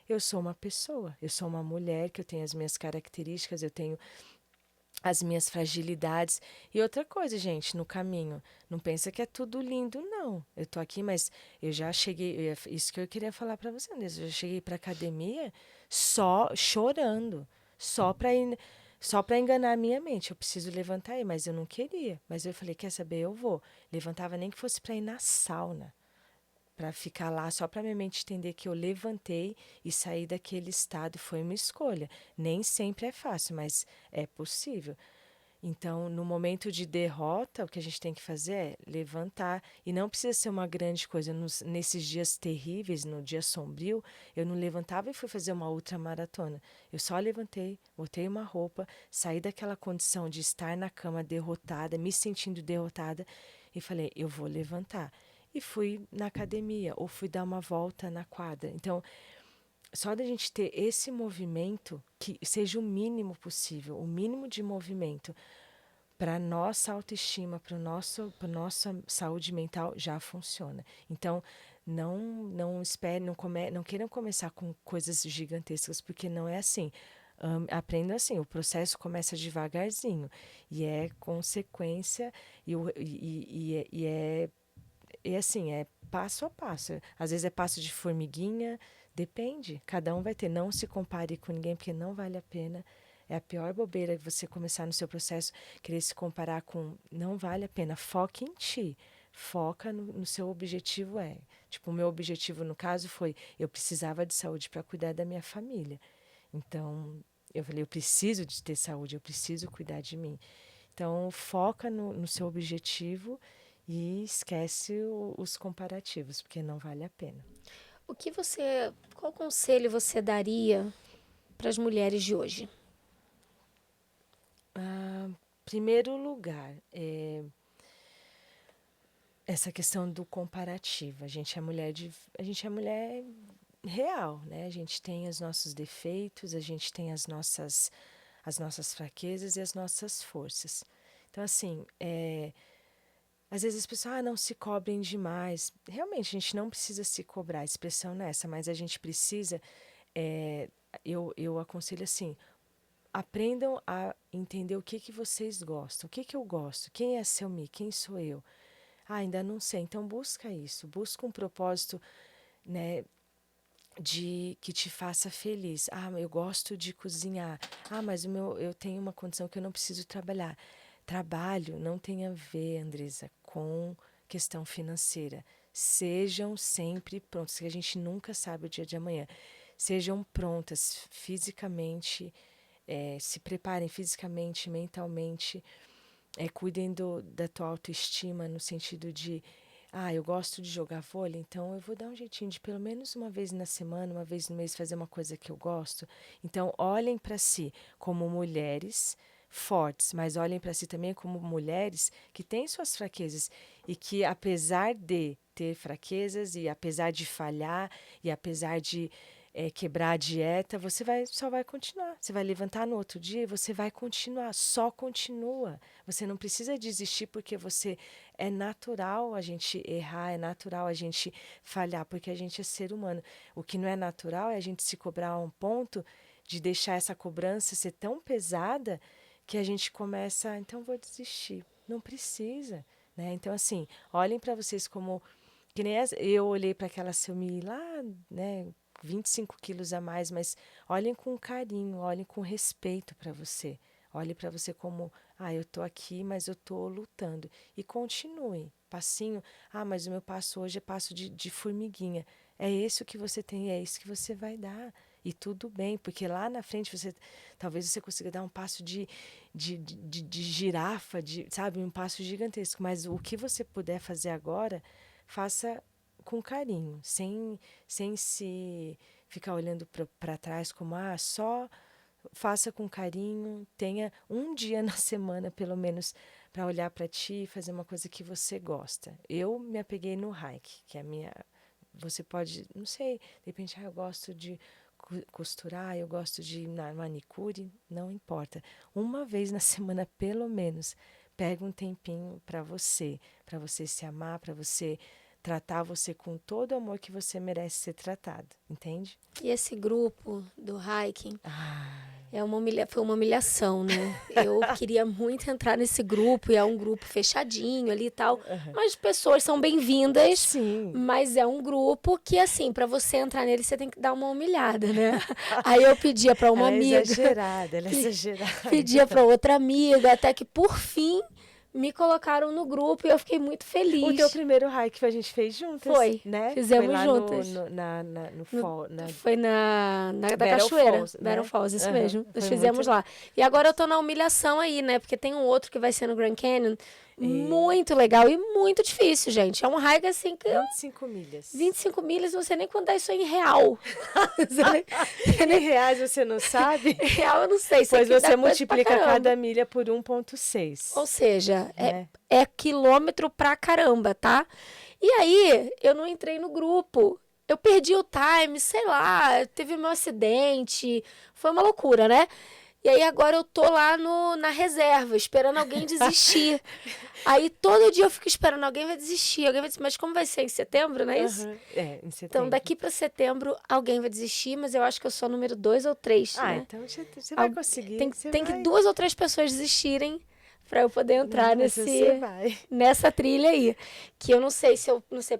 eu sou uma pessoa, eu sou uma mulher que eu tenho as minhas características, eu tenho as minhas fragilidades. E outra coisa, gente, no caminho, não pensa que é tudo lindo, não. Eu tô aqui, mas eu já cheguei, isso que eu queria falar para você, Andressa, eu já cheguei para academia só chorando, só para enganar a minha mente. Eu preciso levantar aí, mas eu não queria. Mas eu falei, quer saber, eu vou. Levantava nem que fosse para ir na sauna, para ficar lá só para minha mente entender que eu levantei e saí daquele estado foi uma escolha. Nem sempre é fácil, mas é possível. Então, no momento de derrota, o que a gente tem que fazer é levantar. E não precisa ser uma grande coisa. Nesses dias terríveis, no dia sombrio, eu não levantava e fui fazer uma ultramaratona. Eu só levantei, botei uma roupa, saí daquela condição de estar na cama derrotada, me sentindo derrotada, e falei, eu vou levantar. E fui na academia, ou fui dar uma volta na quadra. Então, só da gente ter esse movimento, que seja o mínimo possível, o mínimo de movimento para nossa autoestima, para nossa saúde mental, já funciona. Então, não espere, não queiram começar com coisas gigantescas, porque não é assim. Aprendam assim, o processo começa devagarzinho e é consequência e assim, é passo a passo. Às vezes é passo de formiguinha, depende. Cada um vai ter. Não se compare com ninguém, porque não vale a pena. É a pior bobeira você começar no seu processo, querer se comparar com... Não vale a pena. Foca em ti. Foca no seu objetivo. Tipo, o meu objetivo, no caso, foi... Eu precisava de saúde para cuidar da minha família. Então, eu falei, eu preciso de ter saúde, eu preciso cuidar de mim. Então, foca no seu objetivo e esquece os comparativos, porque não vale a pena. Qual conselho você daria para as mulheres de hoje? Primeiro lugar, essa questão do comparativo. A gente é mulher real, né? A gente tem os nossos defeitos, a gente tem as nossas fraquezas e as nossas forças. Então, assim, às vezes as pessoas não se cobrem demais. Realmente, a gente não precisa se cobrar, a expressão não é essa, mas a gente precisa, eu aconselho assim, aprendam a entender o que vocês gostam, o que eu gosto, quem é a Selmi, quem sou eu. Ainda não sei, então busca isso, busca um propósito, né, que te faça feliz. Eu gosto de cozinhar. Mas eu tenho uma condição que eu não preciso trabalhar. Trabalho não tem a ver, Andresa, com questão financeira. Sejam sempre prontas, que a gente nunca sabe o dia de amanhã. Sejam prontas fisicamente, se preparem fisicamente, mentalmente, cuidem da tua autoestima no sentido de eu gosto de jogar vôlei, então eu vou dar um jeitinho de pelo menos uma vez na semana, uma vez no mês fazer uma coisa que eu gosto. Então, olhem para si como mulheres fortes, mas olhem para si também como mulheres que têm suas fraquezas e que, apesar de ter fraquezas e apesar de falhar e apesar de quebrar a dieta, você só vai continuar. Você vai levantar no outro dia e você vai continuar, só continua. Você não precisa desistir porque é natural a gente errar, é natural a gente falhar, porque a gente é ser humano. O que não é natural é a gente se cobrar a um ponto de deixar essa cobrança ser tão pesada que a gente começa, então vou desistir. Não precisa, né? Então, assim, olhem para vocês como... Que nem eu olhei para aquela Selmi lá, né? 25 quilos a mais, mas olhem com carinho, olhem com respeito para você. Olhem para você como, eu tô aqui, mas eu tô lutando. E continue, passinho. Mas o meu passo hoje é passo de formiguinha. É esse o que você tem, é isso que você vai dar. E tudo bem, porque lá na frente talvez você consiga dar um passo de girafa, sabe, um passo gigantesco. Mas o que você puder fazer agora, faça com carinho, sem se ficar olhando para trás como, só faça com carinho, tenha um dia na semana, pelo menos, para olhar para ti e fazer uma coisa que você gosta. Eu me apeguei no hike, que é a minha... Você pode, não sei, de repente, eu gosto de costurar, eu gosto de ir na manicure, não importa. Uma vez na semana, pelo menos, pega um tempinho para você se amar, para você tratar você com todo o amor que você merece ser tratado, entende? E esse grupo do hiking foi uma humilhação, né? Eu queria muito entrar nesse grupo, e é um grupo fechadinho ali e tal, mas as pessoas são bem-vindas. Sim. Mas é um grupo que, assim, para você entrar nele, você tem que dar uma humilhada, né? Aí eu pedia para uma amiga... Ela é exagerada. Pedia para outra amiga, até que, por fim... me colocaram no grupo e eu fiquei muito feliz. O teu primeiro hike que a gente fez juntas, foi, né? Fizemos foi lá juntas. Foi da cachoeira, Falls, né? Battle Falls, isso mesmo. Nós foi fizemos muito... lá. E agora eu tô na humilhação aí, né? Porque tem um outro que vai ser no Grand Canyon. Muito legal e muito difícil, gente. É um hike assim que... 25 milhas. 25 milhas, não sei nem quanto é isso em real. Em reais você não sabe? Em real eu não sei. Pois você multiplica cada milha por 1,6. Ou seja, é quilômetro pra caramba, tá? E aí, eu não entrei no grupo. eu perdi o time, sei lá, teve meu acidente, foi uma loucura, né? E aí agora eu tô lá na reserva, esperando alguém desistir. Aí todo dia eu fico esperando, alguém vai desistir, mas como vai ser em setembro, não é isso? Em setembro. Então daqui para setembro alguém vai desistir, mas eu acho que eu sou número 2 ou 3, né? Então você vai conseguir. Tem que 2 ou 3 pessoas desistirem para eu poder entrar você vai. nessa trilha aí. Que eu não sei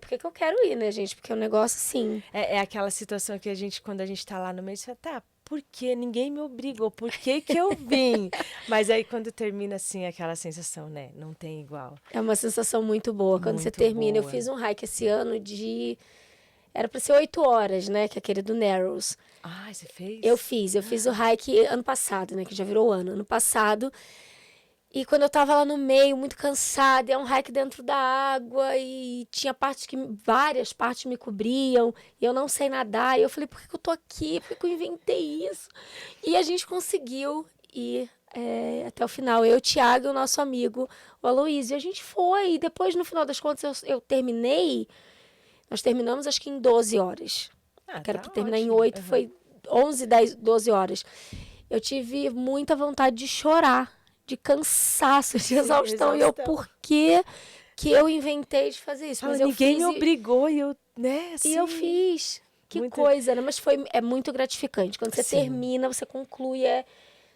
porque que eu quero ir, né, gente? Porque é um negócio assim. É aquela situação que quando a gente tá lá no meio, você fala, tá, por quê? Ninguém me obrigou, por que eu vim? Mas aí quando termina assim, aquela sensação, né? Não tem igual. É uma sensação muito boa quando você termina. Eu fiz um hike esse ano era para ser 8 horas, né? Que é aquele do Narrows. Você fez? Eu fiz o hike ano passado, né? Que já virou ano passado. E quando eu tava lá no meio, muito cansada, é um hike dentro da água e tinha várias partes me cobriam, e eu não sei nadar. E eu falei, por que eu tô aqui? Por que eu inventei isso? E a gente conseguiu ir até o final. Eu, o Thiago e o nosso amigo, o Aloysio. E a gente foi. E depois, no final das contas, eu terminei. Nós terminamos, acho que em 12 horas. Que era pra terminar em 8, foi 11, 10, 12 horas. Eu tive muita vontade de chorar, de cansaço, de exaustão. E eu, por que eu inventei de fazer isso? Mas ninguém me obrigou e eu, né? Assim, e eu fiz. Que coisa, né? Mas é muito gratificante. Quando você termina, você conclui,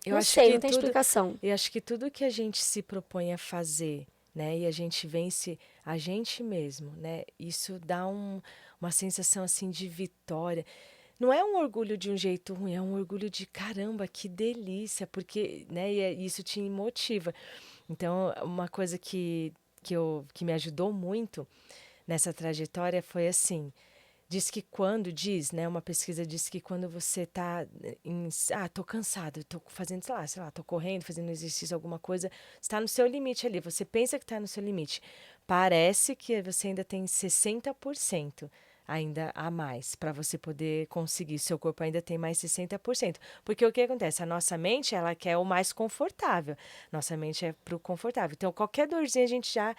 não tem explicação. Eu acho que tudo que a gente se propõe a fazer, né? E a gente vence a gente mesmo, né? Isso dá uma sensação, assim, de vitória. Não é um orgulho de um jeito ruim, é um orgulho de caramba, que delícia, porque, né, isso te motiva. Então, uma coisa que me ajudou muito nessa trajetória foi assim, uma pesquisa diz que quando você tá tô cansado, tô fazendo, sei lá, tô correndo, fazendo exercício, alguma coisa, está no seu limite ali, você pensa que está no seu limite. Parece que você ainda tem 60% ainda a mais para você poder conseguir. Seu corpo ainda tem mais 60%. Porque o que acontece? A nossa mente, ela quer o mais confortável. Nossa mente é pro confortável. Então, qualquer dorzinha a gente já...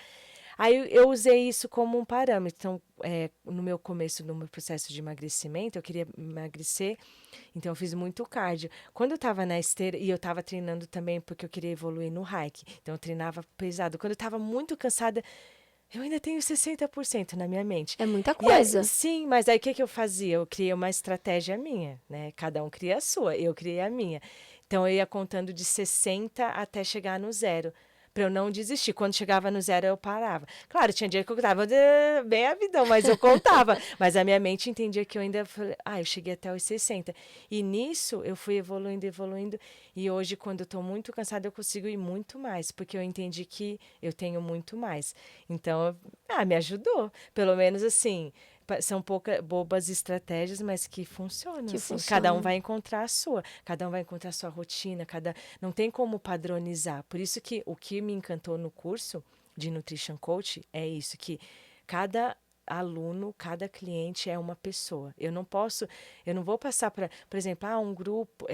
Aí eu usei isso como um parâmetro. Então, no meu começo, no meu processo de emagrecimento, eu queria emagrecer, então eu fiz muito cardio. Quando eu estava na esteira, e eu estava treinando também porque eu queria evoluir no hike, então eu treinava pesado. Quando eu estava muito cansada, eu ainda tenho 60% na minha mente. É muita coisa. Sim, mas aí o que eu fazia? Eu criei uma estratégia minha, né? Cada um cria a sua, eu criei a minha. Então eu ia contando de 60 até chegar no 0, para eu não desistir. Quando chegava no 0, eu parava. Claro, tinha dia que eu estava bem avidão, mas eu contava. Mas a minha mente entendia que eu ainda... eu cheguei até os 60. E nisso, eu fui evoluindo. E hoje, quando eu estou muito cansada, eu consigo ir muito mais, porque eu entendi que eu tenho muito mais. Então, me ajudou. Pelo menos, assim... São bobas estratégias, mas que funcionam. Assim. Cada um vai encontrar a sua. Cada um vai encontrar a sua rotina. Não tem como padronizar. Por isso que o que me encantou no curso de Nutrition Coach é isso, que cada aluno, cada cliente é uma pessoa. Eu não vou passar para, por exemplo, um grupo,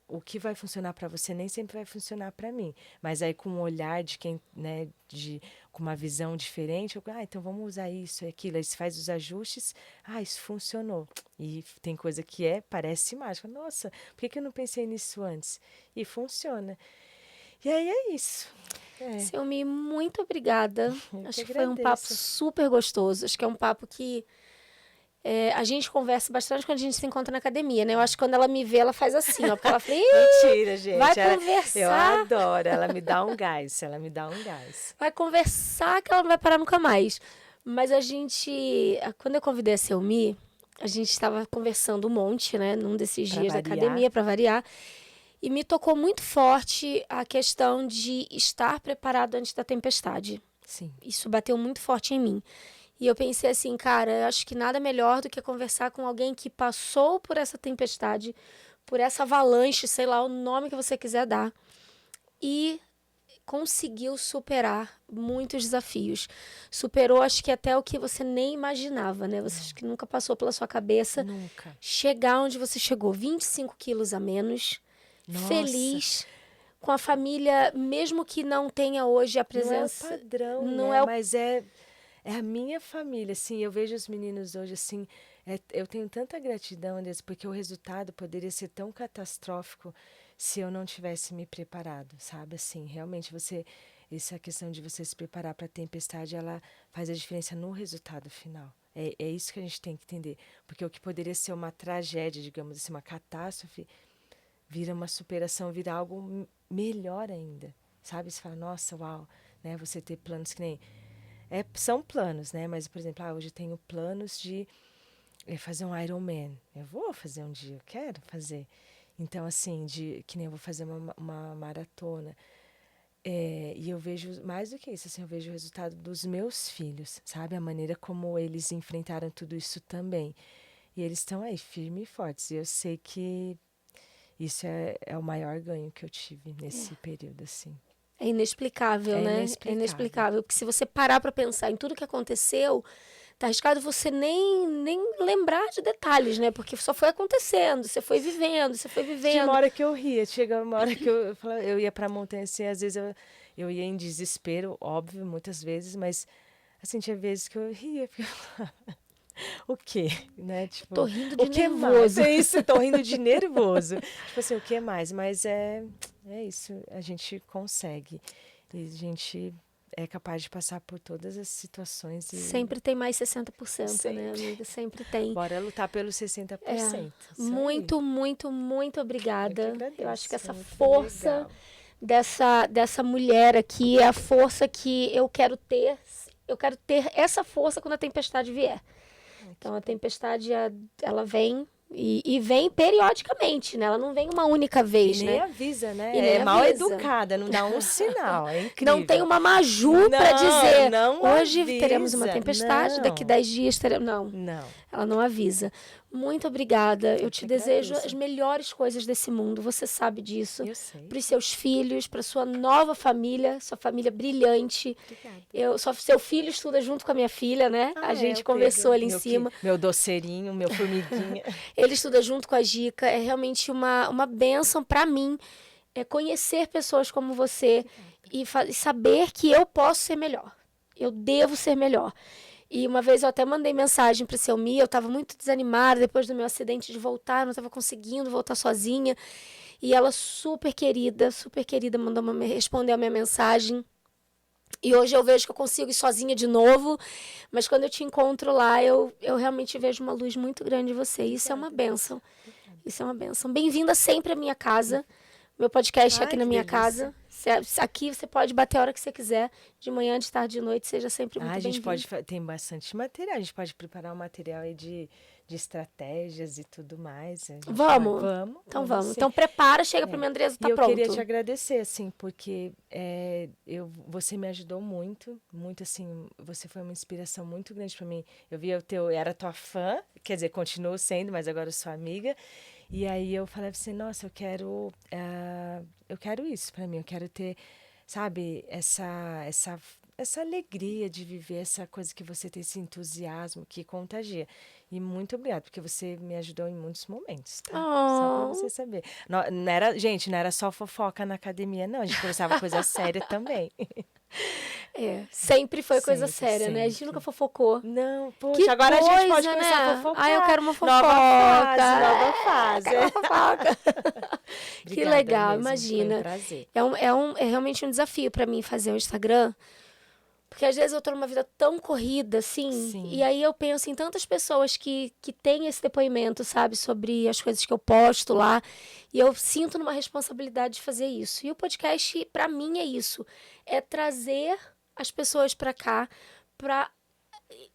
o que vai funcionar para você nem sempre vai funcionar para mim. Mas aí com um olhar de quem, né, com uma visão diferente, então vamos usar isso e aquilo. Aí você faz os ajustes, isso funcionou. E tem coisa que parece mágica. Nossa, por que eu não pensei nisso antes? E funciona. E aí é isso. Silmi, muito obrigada. Acho que foi um papo super gostoso. Acho que é um papo que a gente conversa bastante quando a gente se encontra na academia, né? Eu acho que quando ela me vê, ela faz assim, ó. Porque ela fala, mentira, gente. Vai conversar. Eu adoro. Ela me dá um gás. Vai conversar que ela não vai parar nunca mais. Mas quando eu convidei a Silmi, a gente estava conversando um monte, né? Num desses dias da academia, para variar. E me tocou muito forte a questão de estar preparado antes da tempestade. Sim. Isso bateu muito forte em mim. E eu pensei assim, cara, eu acho que nada melhor do que conversar com alguém que passou por essa tempestade, por essa avalanche, sei lá, o nome que você quiser dar, e conseguiu superar muitos desafios. Superou, acho que até o que você nem imaginava, né? Você acho que nunca passou pela sua cabeça. Nunca. Chegar onde você chegou, 25 quilos a menos. Nossa. Feliz, com a família, mesmo que não tenha hoje a presença... Não é o padrão, mas é a minha família, assim, eu vejo os meninos hoje, assim, Eu tenho tanta gratidão, Andressa, porque o resultado poderia ser tão catastrófico se eu não tivesse me preparado, sabe? Assim, realmente essa questão de você se preparar para a tempestade, ela faz a diferença no resultado final. É isso que a gente tem que entender. Porque o que poderia ser uma tragédia, digamos assim, uma catástrofe, vira uma superação, vira algo melhor ainda, sabe? Você fala, nossa, uau, né? Você ter planos que nem... são planos, né? Mas, por exemplo, hoje eu tenho planos de fazer um Ironman. Eu vou fazer um dia, eu quero fazer. Então, assim, que nem eu vou fazer uma maratona. E eu vejo, mais do que isso, assim, eu vejo o resultado dos meus filhos, sabe? A maneira como eles enfrentaram tudo isso também. E eles estão aí, firmes e fortes. E eu sei que isso é o maior ganho que eu tive nesse período, assim. É inexplicável, É né? É inexplicável. inexplicável. Porque se você parar para pensar em tudo que aconteceu, tá arriscado você nem lembrar de detalhes, né? Porque só foi acontecendo, você foi vivendo, você foi Tinha vivendo. uma hora que eu ria, chega uma hora que eu ia pra montanha, assim, às vezes eu ia em desespero, óbvio, muitas vezes, mas, assim, tinha vezes que eu ria, porque eu falava, o quê, né? Tipo, Tô rindo o de que nervoso. mais? É isso, tô rindo de nervoso. Tipo assim, o que mais? Mas é isso, a gente consegue. E a gente é capaz de passar por todas as situações e Sempre tem mais 60%, né, sempre. amiga? Sempre tem. Bora lutar pelos É, 60%. Isso aí. muito, muito, muito Eu que obrigada. Eu acho que agradeço, foi essa muito força legal. dessa mulher aqui é a força que eu quero ter. Eu quero ter essa força quando a tempestade vier. Então a tempestade, ela vem e vem periodicamente, né? Ela não vem uma única E vez, nem né? avisa, E né? nem É mal avisa. educada, não dá um sinal. É Não tem incrível. uma Maju para dizer, Não hoje teremos uma avisa. tempestade, daqui 10 dias teremos... Não, Não. ela não avisa. Muito obrigada. Eu Eu te que desejo agradeço. as melhores coisas desse mundo. Você sabe disso. Eu sei. Para os seus filhos, para sua nova família, sua família brilhante. Obrigada. Seu filho estuda junto com a minha filha, né? A gente O conversou Pedro. ali em cima. Meu doceirinho, meu formiguinha. Ele estuda junto com a Gica. É realmente uma bênção para mim conhecer pessoas como você e saber que eu posso ser melhor. Eu devo ser melhor. E uma vez eu até mandei mensagem para Selmi, eu estava muito desanimada depois do meu acidente de voltar, não estava conseguindo voltar sozinha. E ela super querida, respondeu a minha mensagem. E hoje eu vejo que eu consigo ir sozinha de novo, mas quando eu te encontro lá, eu realmente vejo uma luz muito grande em você. Isso é uma bênção. Isso é uma bênção. Bem-vinda sempre à minha casa. Meu podcast é aqui Ai, na que minha delícia. casa. Aqui você pode bater a hora que você quiser, de manhã, de tarde, de noite, seja sempre muito A gente bem-vindo. tem bastante material. A gente pode preparar um material aí de estratégias e tudo mais. A gente Vamos? Vamos, Então vamos vamos. sim. Então prepara, chega para mim, Andresa, E tá eu queria te pronto. agradecer, assim, porque você me ajudou muito, muito, assim, você foi uma inspiração muito grande para mim. Eu via era tua fã, quer dizer, continuo sendo, mas agora eu sou amiga. E aí eu falei assim, nossa, eu quero isso para mim, eu quero ter, sabe, essa alegria de viver essa coisa que você tem, esse entusiasmo que contagia. E muito obrigada, porque você me ajudou em muitos momentos, tá? Só para você saber. Não era, gente, não era só fofoca na academia, não. A gente conversava coisa séria também. Sempre foi coisa Sempre, séria, né? A gente nunca sempre. fofocou. Não, poxa, Que agora coisa, a gente pode começar a né? fofocar. Ai, eu quero uma fofoca. Nova fase, nova fase. Quero uma fofoca. Que Obrigada legal, mesmo, foi um imagina. prazer. É realmente um desafio para mim fazer um Instagram. Porque às vezes eu tô numa vida tão corrida, assim, Sim. e aí eu penso em tantas pessoas que têm esse depoimento, sabe, sobre as coisas que eu posto lá, e eu sinto numa responsabilidade de fazer isso. E o podcast, pra mim, é isso. É trazer as pessoas pra cá, pra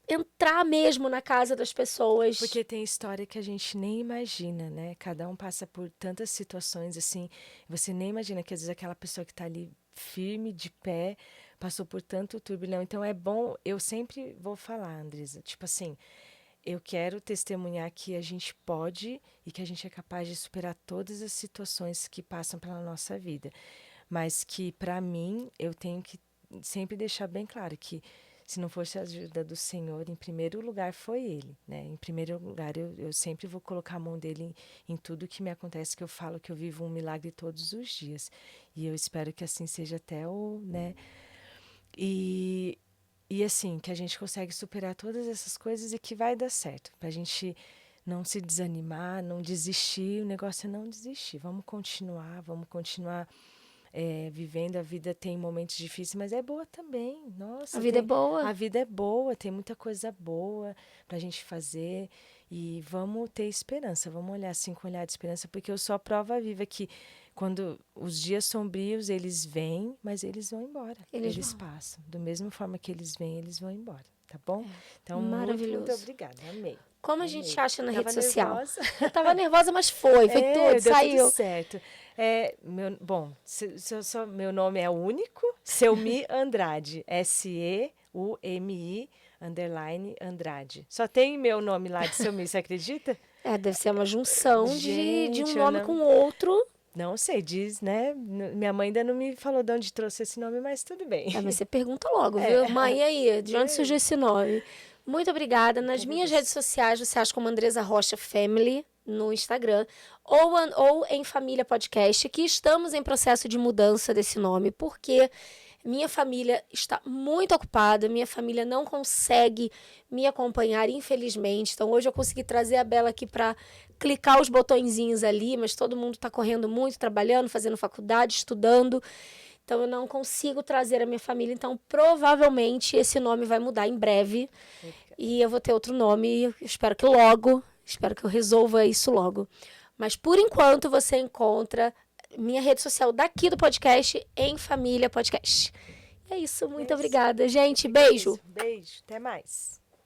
entrar mesmo na casa das pessoas. Porque tem história que a gente nem imagina, né? Cada um passa por tantas situações, assim, você nem imagina que às vezes aquela pessoa que tá ali firme, de pé, passou por tanto turbilhão. Então é bom, eu sempre vou falar, Andresa, tipo assim, eu quero testemunhar que a gente pode e que a gente é capaz de superar todas as situações que passam pela nossa vida. Mas que, para mim, eu tenho que sempre deixar bem claro que se não fosse a ajuda do Senhor, em primeiro lugar foi Ele, né? Em primeiro lugar, eu sempre vou colocar a mão dele em tudo que me acontece, que eu falo que eu vivo um milagre todos os dias. E eu espero que assim seja até né? E E assim, que a gente consegue superar todas essas coisas e que vai dar certo. Pra gente não se desanimar, não desistir. O negócio é não desistir. Vamos continuar vivendo. A vida tem momentos difíceis, mas é boa também. Nossa, A vida é boa. A vida é boa, tem muita coisa boa pra gente fazer. E vamos ter esperança, vamos olhar assim com olhar de esperança, porque eu sou a prova viva que quando os dias sombrios, eles vêm, mas eles vão embora. Eles passam. Da mesma forma que eles vêm, eles vão embora. Tá bom? Então, muito obrigada. Amei. Como a Amei. gente acha na rede social? Nervosa. Eu tava nervosa, mas foi tudo, deu saiu. Tudo certo. Meu nome é único, Selmi Andrade, SEUMI _Andrade. Só tem meu nome lá de Selmi, você acredita? Deve ser uma junção de um nome com outro. Não sei, diz, né? Minha mãe ainda não me falou de onde trouxe esse nome, mas tudo bem. Mas você pergunta logo, viu? Mãe, aí, de onde surgiu esse nome? Muito obrigada. Nas minhas redes sociais, você acha como Andresa Rocha Family no Instagram ou em Família Podcast, que estamos em processo de mudança desse nome, porque minha família está muito ocupada, minha família não consegue me acompanhar, infelizmente. Então, hoje eu consegui trazer a Bela aqui para clicar os botõezinhos ali, mas todo mundo está correndo muito, trabalhando, fazendo faculdade, estudando. Então, eu não consigo trazer a minha família. Então, provavelmente, esse nome vai mudar em breve. E eu vou ter outro nome. Espero que eu resolva isso logo. Mas, por enquanto, você encontra minha rede social daqui do podcast em Família Podcast. É isso. Muito obrigada, gente. Beijo. Beijo. Até mais.